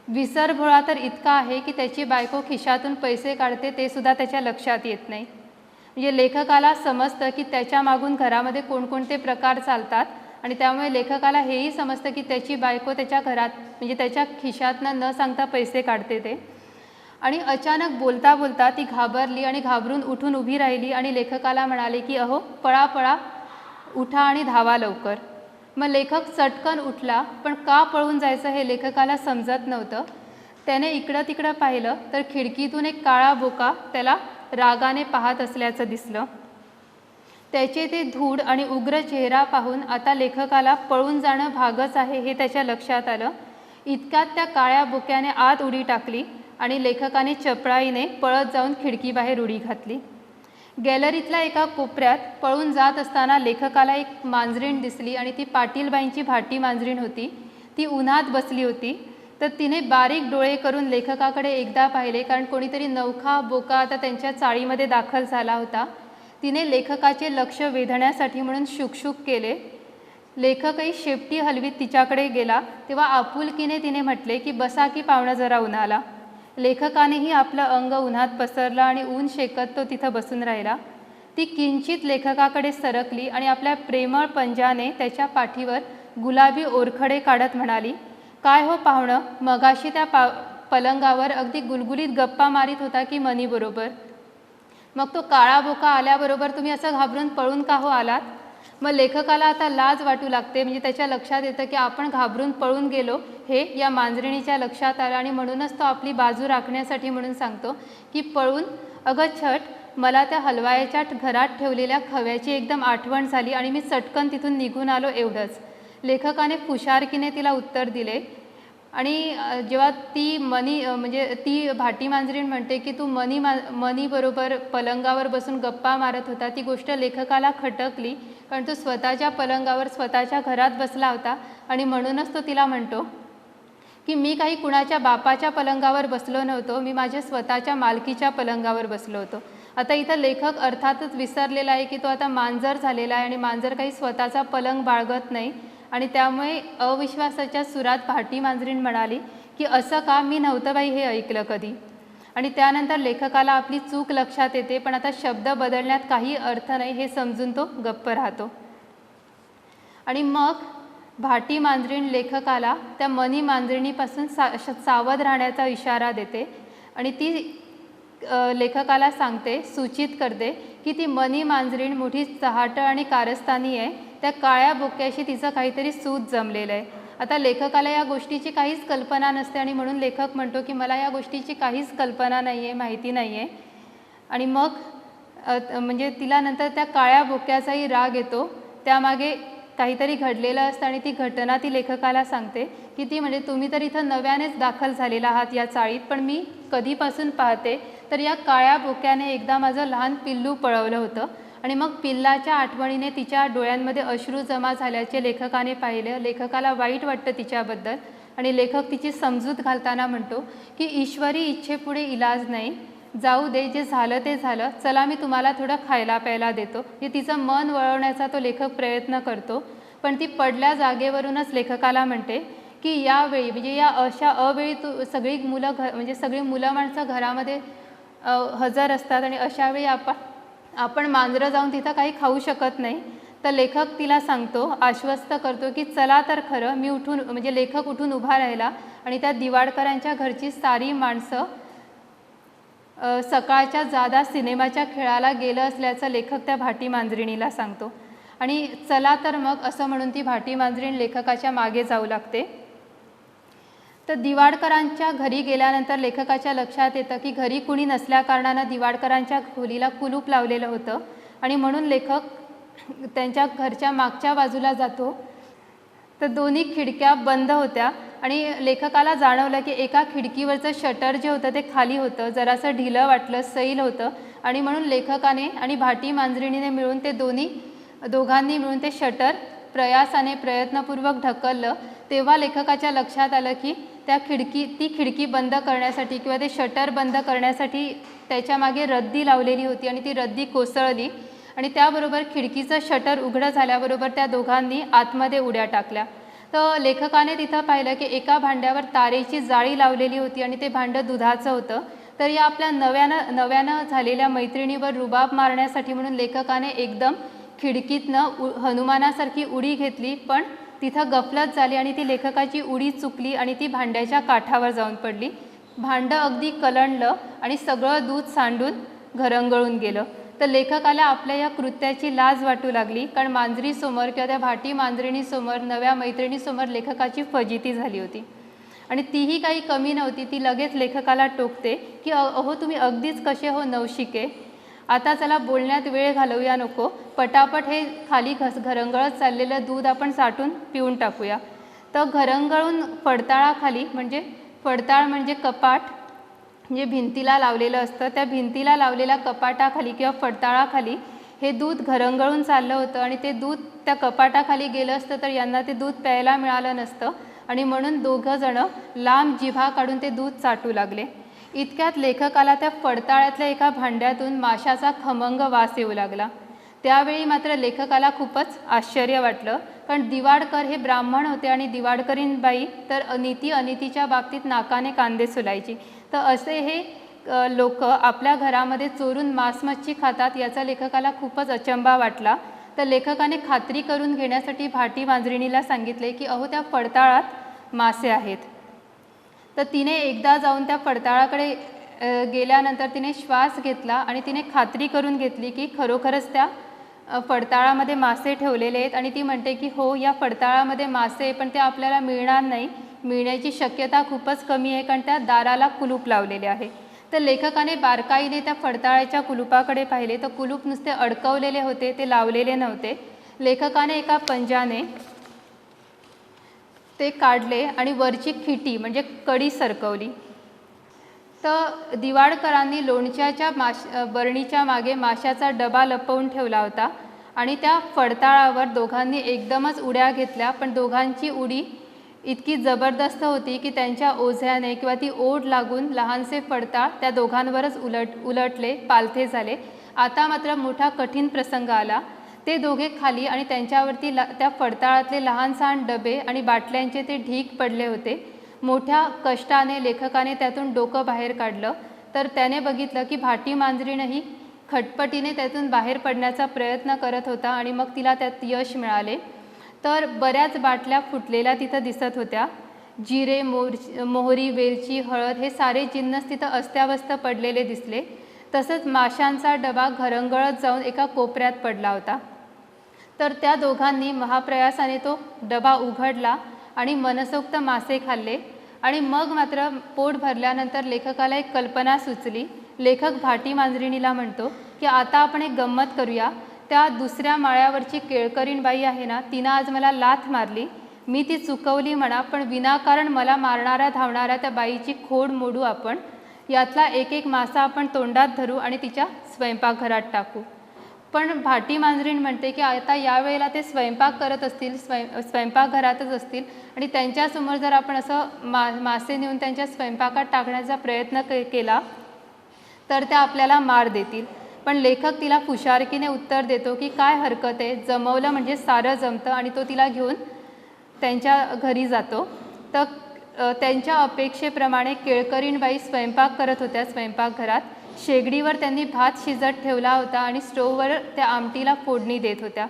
विसरभोळा तर इतका आहे की त्याची बायको खिशातून पैसे काढते ते सुद्धा त्याच्या लक्षात येत नाही. म्हणजे लेखकाला समजतं की त्याच्या मागून घरामध्ये कोणकोणते प्रकार चालतात, आणि त्यामुळे लेखकाला हेही समजतं की त्याची बायको त्याच्या घरात म्हणजे त्याच्या खिशातनं न सांगता पैसे काढते ते. आणि अचानक बोलता बोलता ती घाबरली आणि घाबरून उठून उभी राहिली आणि लेखकाला म्हणाले की अहो पळा पळा, उठा आणि धावा लवकर. मग लेखक चटकन उठला, पण का पळून जायचं हे लेखकाला समजत नव्हतं. त्याने इकडं तिकडं पाहिलं तर खिडकीतून एक काळा बोका त्याला रागाने पाहत असल्याचं दिसलं. त्याचे ते धूड आणि उग्र चेहरा पाहून आता लेखकाला पळून जाणं भागच आहे हे त्याच्या लक्षात आलं. इतक्यात त्या काळ्या बोक्याने आत उडी टाकली आणि लेखकाने चपळाईने पळत जाऊन खिडकीबाहेर उडी घातली. गॅलरीतल्या एका कोपऱ्यात पळून जात असताना लेखकाला एक मांजरीण दिसली आणि ती पाटीलबाईंची भाटी मांजरीण होती. ती उन्हात बसली होती. तर तिने बारीक डोळे करून लेखकाकडे एकदा पाहिले, कारण कोणीतरी नवखा बोका आता त्यांच्या चाळीमध्ये दाखल झाला होता. तिने लेखकाचे लक्ष वेधण्यासाठी म्हणून शुकशुक केले. लेखकही शेपटी हलवीत तिच्याकडे गेला तेव्हा आपुलकीने तिने म्हटले की बसा की पाहुणा जरा उन्हाला. लेखकानेही आपलं अंग उन्हात पसरलं आणि ऊन शेकत तो तिथं बसून राहिला. ती किंचित लेखकाकडे सरकली आणि आपल्या प्रेमळ पंजाने त्याच्या पाठीवर गुलाबी ओरखडे काढत म्हणाली, काय हो पाहुणं, मगाशी त्या पलंगावर अगदी गुलगुलीत गप्पा मारीत होता की मनीबरोबर? मग तो काळा बोका आल्याबरोबर तुम्ही असं घाबरून पळून का हो आलात? मग लेखकाला आता लाज वाटू लागते, म्हणजे त्याच्या लक्षात येतं की आपण घाबरून पळून गेलो हे या मांजरिणीच्या लक्षात आलं आणि म्हणूनच तो आपली बाजू राखण्यासाठी म्हणून सांगतो की पळून अगं छट, मला त्या हलवायाच्या घरात ठेवलेल्या खव्याची एकदम आठवण झाली आणि मी चटकन तिथून निघून आलो, एवढंच. लेखकाने फुशारकीने तिला उत्तर दिले. आणि जेव्हा ती म्हणजे ती भाटी मांजरीण म्हणते की तू मनीबरोबर पलंगावर बसून गप्पा मारत होता, ती गोष्ट लेखकाला खटकली, कारण तो स्वतःच्या पलंगावर स्वतःच्या घरात बसला होता आणि म्हणूनच तो तिला म्हणतो की मी काही कुणाच्या बापाच्या पलंगावर बसलो नव्हतो, मी माझ्या स्वतःच्या मालकीच्या पलंगावर बसलो होतो. आता इथं लेखक अर्थातच विसरलेला आहे की तो आता मांजर झालेला आहे आणि मांजर काही स्वतःचा पलंग बाळगत नाही. आणि त्यामुळे अविश्वासाच्या सुरात भाटी मांजरीण म्हणाली की असं का, मी नव्हतं बाई हे ऐकलं कधी. आणि त्यानंतर लेखकाला आपली चूक लक्षात येते, पण आता शब्द बदलण्यात काही अर्थ नाही हे समजून तो गप्प राहतो. आणि मग भाटी मांजरीण लेखकाला त्या मनी मांजरिणीपासून सावध राहण्याचा इशारा देते आणि ती लेखकाला सांगते, सूचित करते की ती मनी मांजरीण मोठी चहाटळ आणि कारस्थानी आहे, त्या काळ्या बोक्याशी तिचं काहीतरी सूत जमलेलं आहे. आता लेखकाला या गोष्टीची काहीच कल्पना नसते आणि म्हणून लेखक म्हणतो की मला या गोष्टीची काहीच कल्पना नाही आहे, माहिती नाही आहे. आणि मग म्हणजे तिला नंतर त्या काळ्या बोक्याचाही राग येतो, त्यामागे काहीतरी घडलेलं असतं आणि ती घटना ती लेखकाला सांगते की ती म्हणजे तुम्ही तर इथं नव्यानेच दाखल झालेला आहात या चाळीत, पण मी कधीपासून पाहते तर या काळ्या बोक्याने एकदा माझं लहान पिल्लू पळवलं होतं. आणि मग पिल्लाच्या आठवणीने तिच्या डोळ्यांमध्ये अश्रू जमा झाल्याचे लेखकाने पाहिलं. लेखकाला वाईट वाटतं तिच्याबद्दल आणि लेखक तिची समजूत घालताना म्हणतो की ईश्वरी इच्छेपुढे इलाज नाही, जाऊ दे, जे झालं ते झालं, चला मी तुम्हाला थोडं खायला प्यायला देतो. म्हणजे तिचं मन वळवण्याचा तो लेखक प्रयत्न करतो, पण ती पडल्या जागेवरूनच लेखकाला म्हणते की यावेळी म्हणजे या अशा अवेळी सगळी मुलं माणसं घरामध्ये हजर असतात आणि अशावेळी आपण मांजरं जाऊन तिथं काही खाऊ शकत नाही. तर लेखक तिला सांगतो, आश्वस्त करतो की चला तर खरं. लेखक उठून उभा राहिला आणि त्या दिवाडकरांच्या घरची सारी माणसं सकाळच्या जादा सिनेमाच्या खेळाला गेलं असल्याचं लेखक त्या भाटी मांजरिणीला सांगतो. आणि चला तर मग असं म्हणून ती भाटी मांजरीण लेखकाच्या मागे जाऊ लागते. तर दिवाडकरांच्या घरी गेल्यानंतर लेखकाच्या लक्षात येतं की घरी कुणी नसल्याकारणानं दिवाडकरांच्या खोलीला कुलूप लावलेलं होतं आणि म्हणून लेखक त्यांच्या घरच्या मागच्या बाजूला जातो. तर दोन्ही खिडक्या बंद होत्या आणि लेखकाला जाणवलं की एका खिडकीवरचं शटर जे होतं ते खाली होतं, जरासं ढिलं वाटलं, सैल होतं आणि म्हणून लेखकाने आणि भाटी मांजरिणीने मिळून दोघांनी मिळून ते शटर प्रयत्नपूर्वक ढकललं. तेव्हा लेखकाच्या लक्षात आलं की ती खिडकी बंद करण्यासाठी किंवा ते शटर बंद करण्यासाठी त्याच्या मागे रद्दी लावलेली होती आणि ती रद्दी कोसळली आणि त्याबरोबर खिडकीचं शटर उघडं झाल्याबरोबर त्या दोघांनी आतमध्ये उड्या टाकल्या. तर लेखकाने तिथं पाहिलं की एका भांड्यावर तारेची जाळी लावलेली होती आणि ते भांडं दुधाचं होतं. तर या आपल्या नव्यानं झालेल्या मैत्रिणीवर रुबाब मारण्यासाठी म्हणून लेखकाने एकदम खिडकीतनं हनुमानासारखी उडी घेतली, पण तिथं गफलत झाली आणि ती लेखकाची उडी चुकली आणि ती भांड्याच्या काठावर जाऊन पडली. भांडं अगदी कलंडलं आणि सगळं दूध सांडून घरंगळून गेलं. तर लेखकाला आपल्या या कृत्याची लाज वाटू लागली, कारण मांजरीसमोर किंवा त्या भाटी मांजरिणीसमोर, नव्या मैत्रिणीसमोर लेखकाची फजिती झाली होती. आणि तीही काही कमी नव्हती. ती लगेच लेखकाला टोकते की अहो तुम्ही अगदीच कसे हो नवशिके, आता चला बोलण्यात वेळ घालवूया नको, पटापट हे खाली घरंगळत चाललेलं दूध आपण साठून पिऊन टाकूया. तर घरंगळून पडताळाखाली पडताळ म्हणजे कपाट, म्हणजे भिंतीला लावलेलं असतं, त्या भिंतीला लावलेल्या कपाटाखाली किंवा पडताळाखाली हे दूध घरंगळून चाललं होतं आणि ते दूध त्या कपाटाखाली गेलं असतं तर यांना ते दूध प्यायला मिळालं नसतं आणि म्हणून दोघंजणं लांब जिभा काढून ते दूध चाटू लागले. इतक्यात लेखकाला त्या पडताळ्यातल्या एका भांड्यातून माशाचा खमंग वास येऊ लागला. त्यावेळी मात्र लेखकाला खूपच आश्चर्य वाटलं, कारण दिवाडकर हे ब्राह्मण होते आणि दिवाडकरीणबाई तर नीती अनितीच्या बाबतीत नाकाने कांदे सोलायची. तर असे हे लोक आपल्या घरामध्ये चोरून मांस मच्छी खातात याचा लेखकाला खूपच अचंबा वाटला. तर लेखकाने खात्री करून घेण्यासाठी भाटी मांजरिणीला सांगितले की अहो त्या पडताळात मासे आहेत. तर तिने एकदा जाऊन त्या पडताळाकडे गेल्यानंतर तिने श्वास घेतला आणि तिने खात्री करून घेतली की खरोखरच त्या फडताळामध्ये मासे ठेवलेले आहेत आणि ती म्हणते की हो, या फडताळामध्ये मासे आहे, पण ते आपल्याला मिळणार नाही, मिळण्याची शक्यता खूपच कमी आहे, कारण त्या दाराला कुलूप लावलेले आहे. तर लेखकाने बारकाईने त्या फडताळाच्या कुलूपाकडे पाहिले तर कुलूप नुसते अडकवलेले होते, ते लावलेले नव्हते. लेखकाने एका पंजाने ते काढले आणि वरची खिटी म्हणजे कडी सरकवली. तर दिवाडकरांनी लोणच्याच्या बरणीच्या मागे माशाचा डबा लपवून ठेवला होता आणि त्या फडताळावर दोघांनी एकदमच उड्या घेतल्या, पण दोघांची उडी इतकी जबरदस्त होती की त्यांच्या ओझ्याने किंवा ती ओढ लागून लहानसे फडताळ त्या दोघांवरच उलटले, पालथे झाले. आता मात्र मोठा कठीण प्रसंग आला. ते दोघे खाली आणि त्यांच्यावरती त्या फडताळातले लहान सहान डबे आणि बाटल्यांचे ते ढीग पडले होते. मोठ्या कष्टाने लेखकाने त्यातून डोकं बाहेर काढलं तर त्याने बघितलं की भाटी मांजरीनंही खटपटीने त्यातून बाहेर पडण्याचा प्रयत्न करत होता आणि मग तिला त्यात यश मिळाले. तर बऱ्याच बाटल्या फुटलेल्या तिथं दिसत होत्या. जिरे, मोहरी, वेलची, हळद हे सारे जिन्नस तिथं अस्ताव्यस्त पडलेले दिसले. तसंच माशांचा डबा घरंगळत जाऊन एका कोपऱ्यात पडला होता. तर त्या दोघांनी महाप्रयासाने तो डबा उघडला आणि मनसोक्त मासे खाल्ले आणि मग मात्र पोट भरल्यानंतर लेखकाला एक कल्पना सुचली. लेखक भाटी मांजरिणीला म्हणतो की आता आपण एक गंमत करूया. त्या दुसऱ्या माळ्यावरची केळकरीण बाई आहे ना, तिनं आज मला लाथ मारली, मी ती चुकवली म्हणा, पण विनाकारण मला मारणाऱ्या धावणाऱ्या त्या बाईची खोड मोडू आपण. यातला एक एक मासा आपण तोंडात धरू आणि तिच्या स्वयंपाकघरात टाकू. पण भाटी मांजरीण म्हणते की आता यावेळेला ते स्वयंपाक करत असतील, स्वयंपाकघरातच असतील आणि त्यांच्यासमोर जर आपण असं मासे नेऊन त्यांच्या स्वयंपाकात टाकण्याचा प्रयत्न केला तर त्या आपल्याला मार देतील. पण लेखक तिला हुशारकीने उत्तर देतो की काय हरकत आहे, जमवलं म्हणजे सारं जमतं आणि तो तिला घेऊन त्यांच्या घरी जातो. तर त्यांच्या अपेक्षेप्रमाणे केळकरीणबाई स्वयंपाक करत होत्या स्वयंपाकघरात. शेगडीवर त्यांनी भात शिजत ठेवला होता आणि स्टोववर त्या आमटीला फोडणी देत होत्या.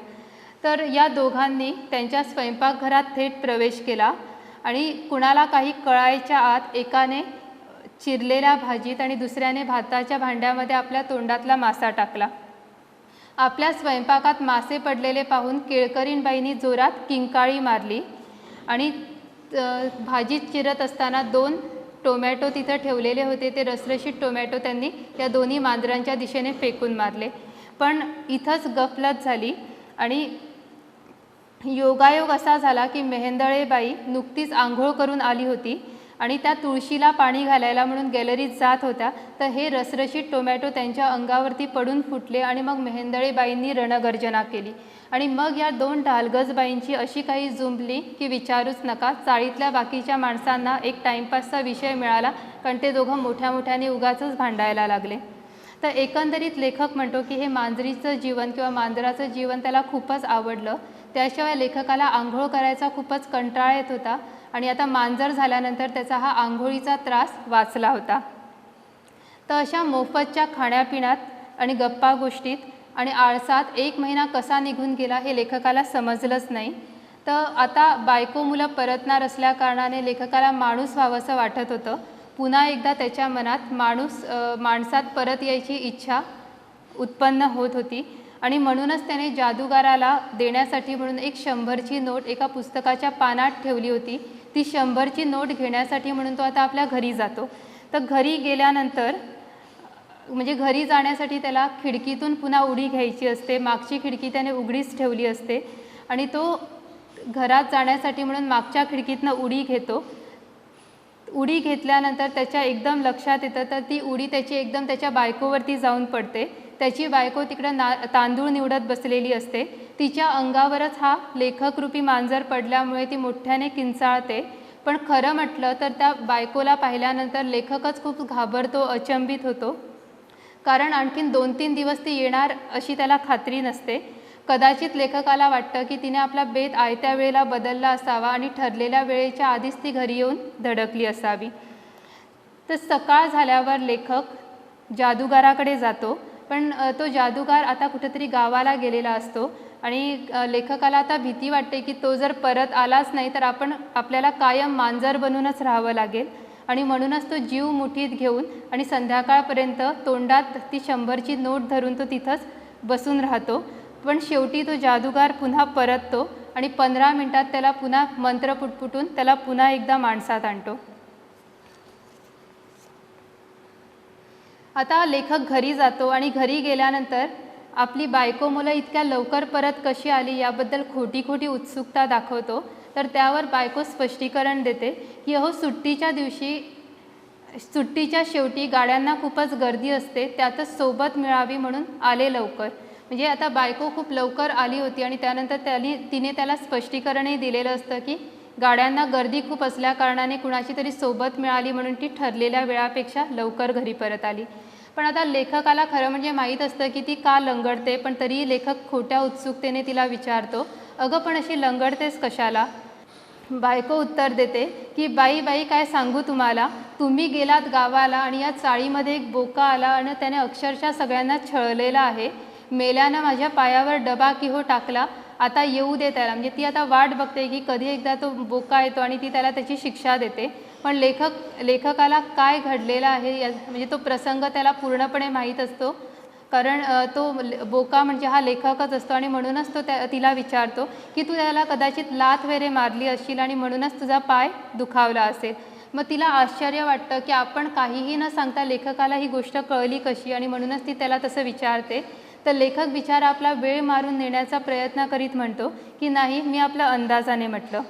तर या दोघांनी त्यांच्या स्वयंपाकघरात थेट प्रवेश केला आणि कुणाला काही कळायच्या आत एकाने चिरलेल्या भाजीत आणि दुसऱ्याने भाताच्या भांड्यामध्ये आपल्या तोंडातला मासा टाकला. आपल्या स्वयंपाकात मासे पडलेले पाहून केळकरीणबाईंनी जोरात किंकाळी मारली आणि भाजीत चिरत असताना 2 टोमॅटो तिथं ठेवलेले होते, ते रसरशीत टोमॅटो त्यांनी त्या दोन्ही मांजरांच्या दिशेने फेकून मारले. पण इथंच गफलत झाली आणि योगायोग असा झाला की मेहेंदळेबाई नुकतीच आंघोळ करून आली होती आणि त्या तुळशीला पाणी घालायला म्हणून गॅलरीत जात होत्या. तर हे रसरशीत टोमॅटो त्यांच्या अंगावरती पडून फुटले आणि मग मेहेंदळेबाईंनी रणगर्जना केली आणि मग या 2 ढालगजबाईंची अशी काही जुंपली की विचारूच नका. चाळीतल्या बाकीच्या माणसांना एक टाईमपासचा विषय मिळाला, कारण ते दोघं मोठ्या मोठ्याने उगाचच भांडायला लागले. तर एकंदरीत लेखक म्हणतो की हे मांजरीचं जीवन किंवा मांजराचं जीवन त्याला खूपच आवडलं. त्याशिवाय लेखकाला आंघोळ करायचा खूपच कंटाळा येत होता आणि आता मांजर झाल्यानंतर त्याचा हा आंघोळीचा त्रास वाचला होता. तर अशा मोफतच्या खाण्यापिण्यात आणि गप्पा गोष्टीत आणि आळसात 1 महिना कसा निघून गेला हे लेखकाला समजलंच नाही. तर आता बायको मुलं परतणार असल्या कारणाने लेखकाला माणूस व्हावंसं वाटत होतं. पुन्हा एकदा त्याच्या मनात माणसात परत यायची इच्छा उत्पन्न होत होती आणि म्हणूनच त्याने जादूगाराला देण्यासाठी म्हणून एक 100ची नोट एका पुस्तकाच्या पानात ठेवली होती. ती 100ची नोट घेण्यासाठी म्हणून तो आता आपल्या घरी जातो. तर घरी गेल्यानंतर म्हणजे घरी जाण्यासाठी त्याला खिडकीतून पुन्हा उडी घ्यायची असते. मागची खिडकी त्याने उघडीच ठेवली असते आणि तो घरात जाण्यासाठी म्हणून मागच्या खिडकीतनं उडी घेतो. उडी घेतल्यानंतर त्याच्या एकदम लक्षात येतं तर ती उडी त्याची एकदम त्याच्या बायकोवरती जाऊन पडते. त्याची बायको तिकडं तांदूळ निवडत बसलेली असते. तिच्या अंगावरच हा लेखकरूपी मांजर पडल्यामुळे ती मोठ्याने किंचाळते. पण खरं म्हटलं तर त्या बायकोला पाहिल्यानंतर लेखकच खूप घाबरतो, अचंबित होतो, कारण आणखीन 2-3 दिवस ती येणार अशी त्याला खात्री नसते. कदाचित लेखकाला वाटतं की तिने आपला बेत आयत्या वेळेला बदलला असावा आणि ठरलेल्या वेळेच्या आधीच ती घरी येऊन धडकली असावी. तर सकाळ झाल्यावर लेखक जादूगाराकडे जातो, पण तो जादूगार आता कुठेतरी गावाला गेलेला असतो आणि लेखकाला आता भीती वाटते की तो जर परत आलाच नाही तर आपल्याला कायम मांजर बनूनच राहावं लागेल. आणि म्हणूनच तो जीव मुठीत घेऊन आणि संध्याकाळपर्यंत तोंडात ती 100ची नोट धरून तो तिथंच बसून राहतो. पण शेवटी तो जादूगार पुन्हा परततो आणि 15 मिनिटात त्याला पुन्हा मंत्र पुटपुटून त्याला पुन्हा एकदा माणसात आणतो. आता लेखक घरी जातो आणि घरी गेल्यानंतर आपली बायको मुलं इतक्या लवकर परत कशी आली याबद्दल खोटी खोटी उत्सुकता दाखवतो. तर त्यावर बायको स्पष्टीकरण देते की अहो सुट्टीच्या शेवटी गाड्यांना खूपच गर्दी असते, त्यातच सोबत मिळावी म्हणून आले लवकर. म्हणजे आता बायको खूप लवकर आली होती आणि त्यानंतर तिने त्याला स्पष्टीकरणही दिलेलं असतं की गाड्यांना गर्दी खूप असल्याकारणाने कुणाची तरी सोबत मिळाली म्हणून ती ठरलेल्या वेळापेक्षा लवकर घरी परत आली. पण आता लेखकाला खरं म्हणजे माहीत असतं की ती का लंगडते, पण तरीही लेखक खोट्या उत्सुकतेने तिला विचारतो, अगं पण अशी लंगडतेस कशाला? बायको उत्तर देते की बाई काय सांगू तुम्हाला, तुम्ही गेलात गावाला आणि या चाळीमध्ये एक बोका आला आणि त्याने अक्षरशः सगळ्यांना छळलेलं आहे. मेल्यानं माझ्या पायावर डबा की हो टाकला, आता येऊ दे त्याला. म्हणजे ती आता वाट बघते की कधी एकदा तो बोका येतो आणि ती त्याला त्याची शिक्षा देते. पण लेखकाला काय घडलेलं आहे म्हणजे तो प्रसंग त्याला पूर्णपणे माहीत असतो, कारण तो बोका म्हणजे हा लेखकच असतो आणि म्हणूनच तो तिला विचारतो की तू त्याला कदाचित लाथ वगैरे मारली असशील आणि म्हणूनच तुझा पाय दुखावला असेल. मग तिला आश्चर्य वाटतं की आपण काहीही न सांगता लेखकाला ही गोष्ट कळली कशी, आणि म्हणूनच ती त्याला तसं विचारते. तर लेखक बिचारा आपला वेळ मारून नेण्याचा प्रयत्न करीत म्हणतो की नाही, मी आपल्या अंदाजाने म्हटलं.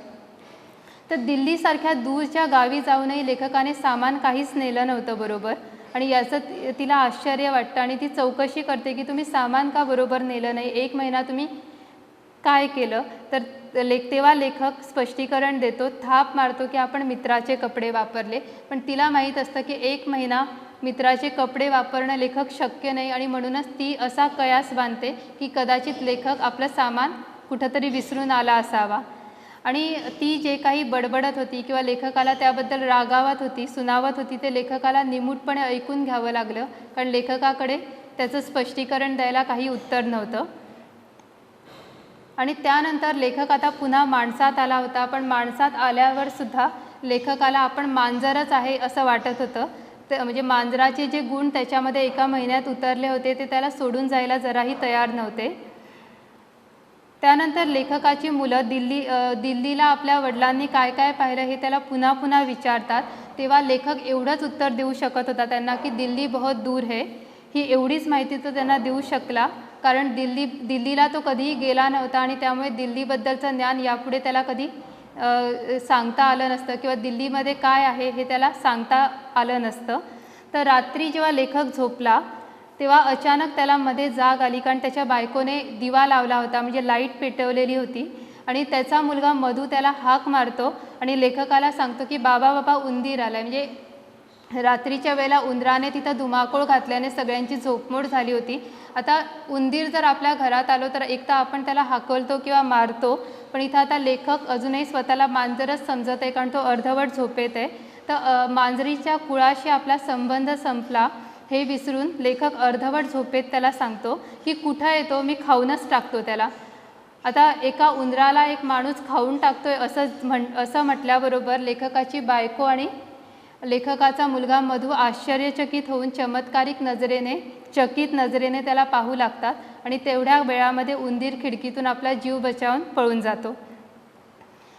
तर दिल्लीसारख्या दूरच्या गावी जाऊनही लेखकाने सामान काहीच नेलं नव्हतं बरोबर, आणि याचं तिला आश्चर्य वाटतं आणि ती चौकशी करते की तुम्ही सामान का बरोबर नेलं नाही, 1 महिना तुम्ही काय केलं? तर तेव्हा लेखक स्पष्टीकरण देतो, थाप मारतो की आपण मित्राचे कपडे वापरले. पण तिला माहीत असतं की 1 महिना मित्राचे कपडे वापरणं लेखक शक्य नाही, आणि म्हणूनच ती असा कयास बांधते की कदाचित लेखक आपलं सामान कुठंतरी विसरून आला असावा. आणि ती जे काही बडबडत होती किंवा लेखकाला त्याबद्दल रागावत होती, सुनावत होती, ते लेखकाला निमूटपणे ऐकून घ्यावं लागलं, कारण लेखकाकडे त्याचं स्पष्टीकरण द्यायला काही उत्तर नव्हतं. आणि त्यानंतर लेखक आता पुन्हा माणसात आला होता, पण माणसात आल्यावर सुद्धा लेखकाला आपण मांजरच आहे असं वाटत होतं. म्हणजे मांजराचे जे गुण त्याच्यामध्ये 1 महिन्यात उतरले होते ते त्याला सोडून जायला जराही तयार नव्हते. त्यानंतर लेखकाची मुलं दिल्लीला आपल्या वडिलांनी काय काय पाहिलं हे त्याला पुन्हा पुन्हा विचारतात. तेव्हा लेखक एवढंच उत्तर देऊ शकत होता त्यांना की दिल्ली बहुत दूर है, ही एवढीच माहिती तो त्यांना देऊ शकला, कारण दिल्लीला तो कधीही गेला नव्हता आणि त्यामुळे दिल्लीबद्दलचं ज्ञान यापुढे त्याला कधी सांगता आलं नसतं किंवा दिल्लीमध्ये काय आहे हे त्याला सांगता आलं नसतं. तर रात्री जेव्हा लेखक झोपला तेव्हा अचानक त्याला मध्ये जाग आली, कारण त्याच्या बायकोने दिवा लावला होता, म्हणजे लाईट पेटवलेली होती, आणि त्याचा मुलगा मधू त्याला हाक मारतो आणि लेखकाला सांगतो की बाबा उंदीर आला. म्हणजे रात्रीच्या वेळेला उंदराने तिथं धुमाकूळ घातल्याने सगळ्यांची झोपमोड झाली होती. आता उंदीर जर आपल्या घरात आलो तर एक तर आपण त्याला हाकलतो किंवा मारतो, पण इथं आता लेखक अजूनही स्वतःला मांजरच समजत आहे, कारण तो अर्धवट झोपेत आहे. तर मांजरीच्या कुळाशी आपला संबंध संपला हे विसरून लेखक अर्धवट झोपेत त्याला सांगतो की कुठं येतो, मी खाऊनच टाकतो त्याला. आता एका उंदराला एक माणूस खाऊन टाकतोय असं म्हटल्याबरोबर लेखकाची बायको आणि लेखकाचा मुलगा मधू आश्चर्यचकित होऊन चकित नजरेने त्याला पाहू लागतात, आणि तेवढ्या वेळामध्ये उंदीर खिडकीतून आपला जीव बचावून पळून जातो.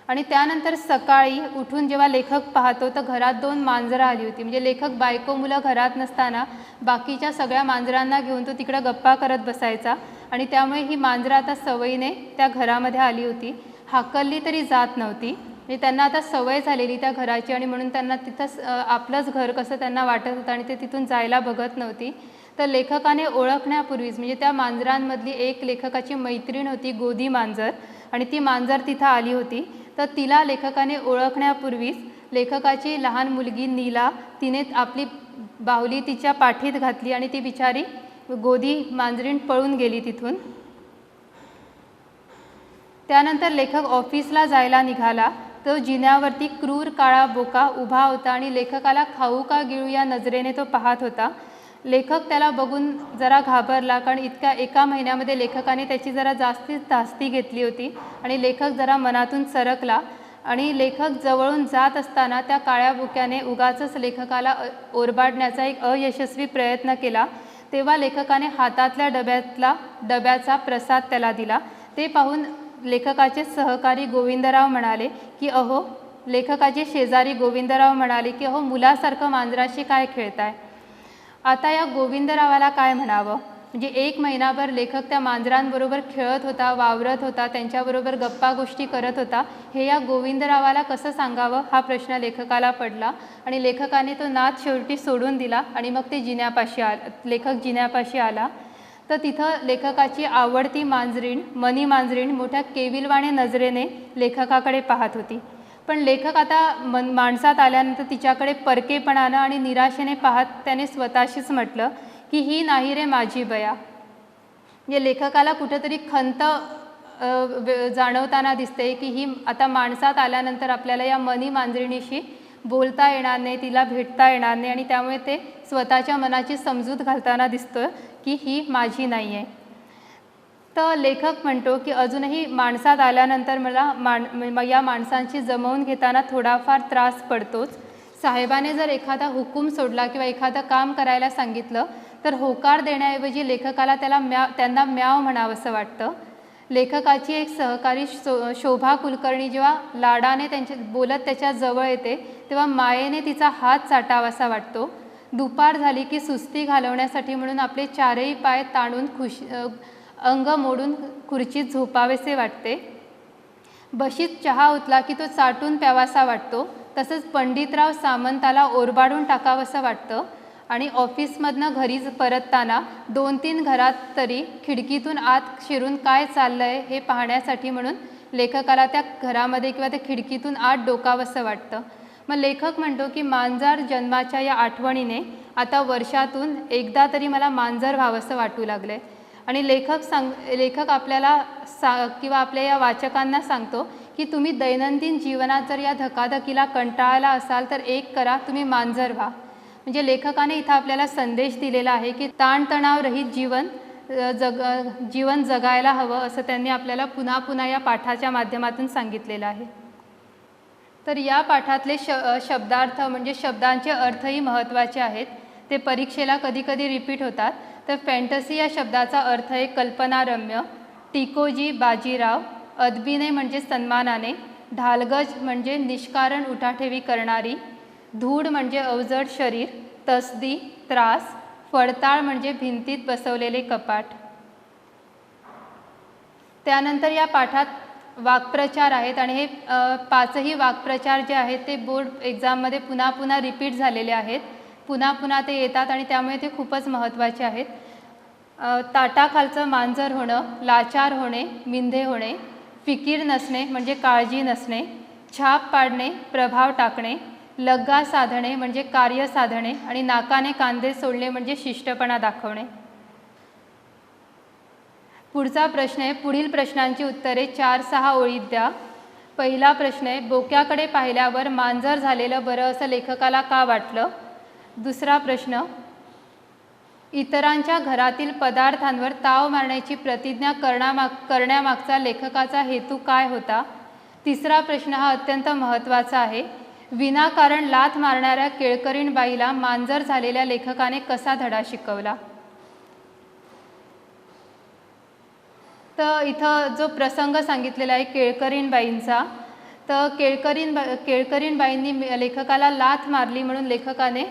आणि त्यानंतर सकाळी उठून जेव्हा लेखक पाहतो तर घरात 2 मांजरं आली होती. म्हणजे लेखक बायको मुलं घरात नसताना बाकीच्या सगळ्या मांजरांना घेऊन तो तिकडं गप्पा करत बसायचा, आणि त्यामुळे ही मांजरं आता सवयीने त्या घरामध्ये आली होती. हाकलली तरी जात नव्हती, म्हणजे त्यांना आता सवय झालेली त्या घराची, आणि म्हणून त्यांना तिथंच आपलंच घर कसं त्यांना वाटत होतं आणि ते तिथून जायला बघत नव्हती. तर लेखकाने ओळखण्यापूर्वीच, म्हणजे त्या मांजरांमधली एक लेखकाची मैत्रीण होती गोदी मांजर, आणि ती मांजर तिथं आली होती. तर तिला लेखकाने ओळखण्यापूर्वीच लेखकाची लहान मुलगी नीला, तिने आपली बाहुली तिच्या पाठीत घातली आणि ती बिचारी गोदी मांजरीण पळून गेली तिथून. त्यानंतर लेखक ऑफिसला जायला निघाला. तो जिन्यावरती क्रूर काळा बोका उभा होता आणि लेखकाला खाऊ का गिळू या नजरेने तो पाहत होता. लेखक त्याला बघून जरा घाबरला, कारण इतक्या 1 महिन्यामध्ये लेखकाने त्याची जरा जास्तीच धास्ती घेतली होती, आणि लेखक जरा मनातून सरकला. आणि लेखक जवळून जात असताना त्या काळ्या बुक्याने उगाचच लेखकाला ओरबाडण्याचा एक अयशस्वी प्रयत्न केला. तेव्हा लेखकाने हातातल्या डब्याचा प्रसाद त्याला दिला. ते पाहून लेखकाचे सहकारी गोविंदराव म्हणाले की अहो, लेखकाचे शेजारी गोविंदराव म्हणाले की अहो, मुलासारखं मांजराशी काय खेळताय. आता या गोविंदरावाला काय म्हणावं. म्हणजे 1 महिनाभर लेखक त्या मांजरांबरोबर खेळत होता, वावरत होता, त्यांच्याबरोबर गप्पा गोष्टी करत होता. हे या गोविंदरावाला कसं सांगावं हा प्रश्न लेखकाला पडला आणि लेखकाने तो नाद शेवटी सोडून दिला आणि मग ते लेखक जिन्यापाशी आला. तर तिथं लेखकाची आवडती मांजरीण मनी मांजरीण मोठ्या केविलवाणे नजरेने लेखकाकडे पाहत होती. पण लेखक आता माणसात आल्यानंतर तिच्याकडे परकेपणानं आणि निराशेने पाहत त्याने स्वतःशीच म्हटलं की ही नाही रे माझी बया. म्हणजे लेखकाला कुठंतरी खंत जाणवताना दिसते की ही आता माणसात आल्यानंतर आपल्याला या मनी मांजरिणीशी बोलता येणार नाही, तिला भेटता येणार नाही आणि त्यामुळे ते स्वतःच्या मनाची समजूत घालताना दिसतं की ही माझी नाही आहे. तर लेखक म्हणतो की अजूनही माणसात आल्यानंतर मला या माणसांची जमवून घेताना थोडाफार त्रास पडतोच. साहेबाने जर एखादा हुकूम सोडला किंवा एखादं काम करायला सांगितलं तर होकार देण्याऐवजी लेखकाला त्यांना म्याव म्हणावंसं वाटतं. लेखकाची एक सहकारी शोभा कुलकर्णी जेव्हा लाडाने बोलत त्याच्या जवळ येते तेव्हा मायेने तिचा हात चाटावासा वाटतो. दुपार झाली की सुस्ती घालवण्यासाठी म्हणून आपले 4ही पाय ताणून अंग मोडून खुर्चीत झोपावेसे वाटते. बशीत चहा उतला की तो चाटून प्यावासा वाटतो. तसंच पंडितराव सामंताला ओरबाडून टाकावंसं वाटतं. आणि ऑफिसमधनं घरी परतताना 2-3 घरात तरी खिडकीतून आत शिरून काय चाललं आहे हे पाहण्यासाठी म्हणून लेखकाला त्या घरामध्ये किंवा त्या खिडकीतून आत डोकावंसं वाटतं. मग लेखक म्हणतो की मांजर जन्माच्या या आठवणीने आता वर्षातून एकदा तरी मला मांजर व्हावंसं वाटू लागलं आहे. आणि लेखक आपल्याला किंवा आपल्या या वाचकांना सांगतो की तुम्ही दैनंदिन जीवनात जर या धकाधकीला कंटाळला असाल तर एक करा, तुम्ही मांजर व्हा. म्हणजे लेखकाने इथं आपल्याला संदेश दिलेला आहे की ताणतणावरहित जीवन जगायला हवं असं त्यांनी आपल्याला पुन्हा पुन्हा या पाठाच्या माध्यमातून सांगितलेलं आहे. तर या पाठातले शब्दार्थ म्हणजे शब्दांचे अर्थही महत्त्वाचे आहेत. ते परीक्षेला कधीकधी रिपीट होतात. तर फॅन्टसी या शब्दाचा अर्थ आहे कल्पनारम्य, टिकोजी बाजीराव, अदबीने म्हणजे सन्मानाने, ढालगज म्हणजे निष्कारण उठाठेवी करणारी, धूळ म्हणजे अवजड शरीर, तसदी त्रास, फडताळ म्हणजे भिंतीत बसवलेले कपाट. त्यानंतर या पाठात वाक्प्रचार आहेत आणि हे 5ही वाक्प्रचार जे आहेत ते बोर्ड एक्झाममध्ये पुन्हा पुन्हा रिपीट झालेले आहेत. पुन्हा पुन्हा ते येतात आणि त्यामुळे ते खूपच महत्त्वाचे आहेत. ताटाखालचं मांजर होणं, लाचार होणे, मिंधे होणे, फिकीर नसणे म्हणजे काळजी नसणे, छाप पाडणे, प्रभाव टाकणे, लग्गा साधणे म्हणजे कार्य साधणे आणि नाकाने कांदे सोडणे म्हणजे शिष्टपणा दाखवणे. पुढचा प्रश्न आहे, पुढील प्रश्नांची उत्तरे 4-6 ओळीत द्या. पहिला प्रश्न आहे, बोक्याकडे पाहिल्यावर मांजर झालेलं बरं असं लेखकाला का वाटलं. दुसरा प्रश्न, इतरांच्या घरातील पदार्थांवर ताव मारण्याची प्रतिज्ञा करण्यामागचा लेखकाचा हेतू काय होता. तिसरा प्रश्न हा अत्यंत महत्त्वाचा आहे, विनाकारण लाथ मारणाऱ्या केळकरीण बाईला मांजर झालेल्या लेखकाने कसा धडा शिकवला. तर इथं जो प्रसंग सांगितलेला आहे केळकरीण बाईंचा, तर केळकरीण बाईंनी लेखकाला लाथ मारली म्हणून लेखकाने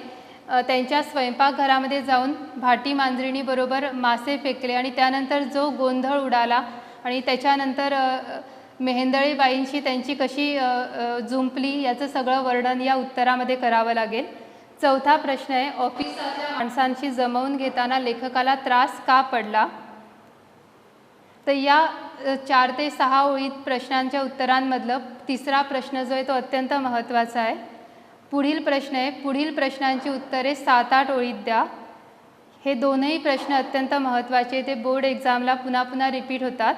त्यांच्या स्वयंपाकघरामध्ये जाऊन भाटी मांजरिणीबरोबर मासे फेकले आणि त्यानंतर जो गोंधळ उडाला आणि त्याच्यानंतर मेहेंदळे बाईंशी त्यांची कशी जुंपली याचं सगळं वर्णन या उत्तरामध्ये करावं लागेल. चौथा प्रश्न आहे, ऑफिसातल्या माणसांशी जमवून घेताना लेखकाला त्रास का पडला. तर या 4 ते 6 ओळीत प्रश्नांच्या उत्तरांमधलं तिसरा प्रश्न जो आहे तो अत्यंत महत्त्वाचा आहे. पुढील प्रश्न आहे, पुढील प्रश्नांची उत्तरे 7-8 ओळीत द्या. हे दोनही प्रश्न अत्यंत महत्त्वाचे, ते बोर्ड एक्झामला पुन्हा पुन्हा रिपीट होतात.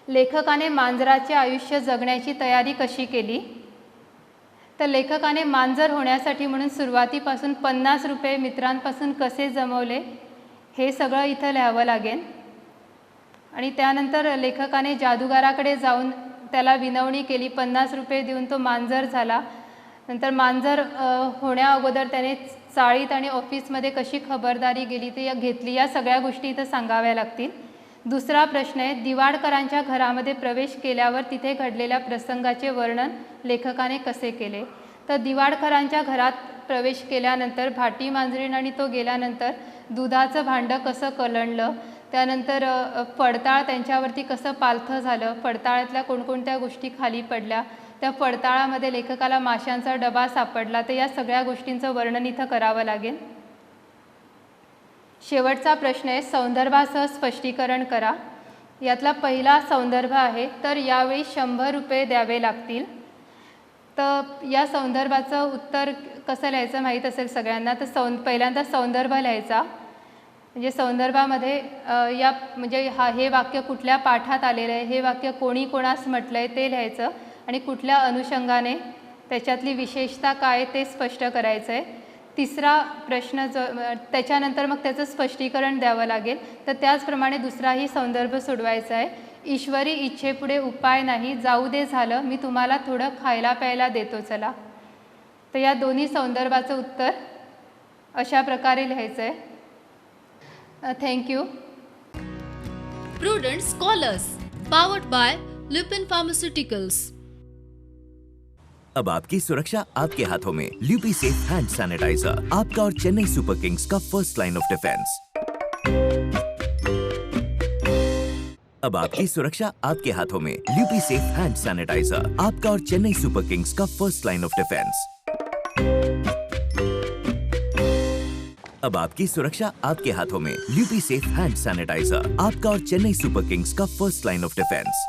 लेखकाने मांजराचे आयुष्य जगण्याची तयारी कशी केली. तर लेखकाने मांजर होण्यासाठी म्हणून सुरुवातीपासून 50 रुपये मित्रांपासून कसे जमवले हे सगळं इथं लिहावं लागेल. आणि त्यानंतर लेखकाने जादूगाराकडे जाऊन त्याला विनवणी केली, 50 रुपये देऊन तो मांजर झाला. नंतर मांजर होण्या अगोदर त्याने चाळीत आणि ऑफिसमध्ये कशी खबरदारी घेतली या सगळ्या गोष्टी इथं सांगाव्या लागतील. दुसरा प्रश्न आहे, दिवाडकरांच्या घरामध्ये प्रवेश केल्यावर तिथे घडलेल्या प्रसंगाचे वर्णन लेखकाने कसे केले. तर दिवाडकरांच्या घरात प्रवेश केल्यानंतर भाटी मांजरीण आणि तो गेल्यानंतर दुधाचं भांडं कसं कलंडलं, त्यानंतर पडताळ त्यांच्यावरती कसं पालथं झालं, पडताळातल्या कोणकोणत्या गोष्टी खाली पडल्या, त्या पडताळामध्ये लेखकाला माशांचा डबा सापडला, तर या सगळ्या गोष्टींचं वर्णन इथं करावं लागेल. शेवटचा प्रश्न आहे, संदर्भासह स्पष्टीकरण करा. यातला पहिला संदर्भ आहे, तर यावेळी 100 रुपये द्यावे लागतील. तर या संदर्भाचं उत्तर कसं लिहायचं माहीत असेल सगळ्यांना. तर पहिल्यांदा संदर्भ लिहायचा, म्हणजे संदर्भामध्ये हे वाक्य कुठल्या पाठात आलेलं आहे, हे वाक्य कोणी कोणास म्हटलं आहे ते लिहायचं आणि कुठल्या अनुषंगाने, त्याच्यातली विशेषता काय ते स्पष्ट करायचं आहे. तिसरा प्रश्न त्याच्यानंतर मग त्याचं स्पष्टीकरण द्यावं लागेल. तर त्याचप्रमाणे दुसराही संदर्भ सोडवायचा आहे. ईश्वरी इच्छेपुढे उपाय नाही, जाऊ दे झालं, मी तुम्हाला थोडं खायला प्यायला देतो चला. तर या दोन्ही संदर्भाचं उत्तर अशा प्रकारे लिहायचं आहे. Thank you. Prudent Scholars, powered by Lupin Pharmaceuticals. अब आपकी सुरक्षा आपके हाथों में. ल्यूपी सेफ हैंड सैनिटाइजर, आपका और चेन्नई सुपर किंग्स का फर्स्ट लाइन ऑफ डिफेंस. अब आपकी सुरक्षा आपके हाथों में. ल्यूपी सेफ हैंड सैनिटाइजर, आपका और चेन्नई सुपर किंग्स का फर्स्ट लाइन ऑफ डिफेंस. अब आपकी सुरक्षा आपके हाथों में. ल्यूपी सेफ हैंड सैनिटाइजर, आपका और चेन्नई सुपर किंग्स का फर्स्ट लाइन ऑफ डिफेंस.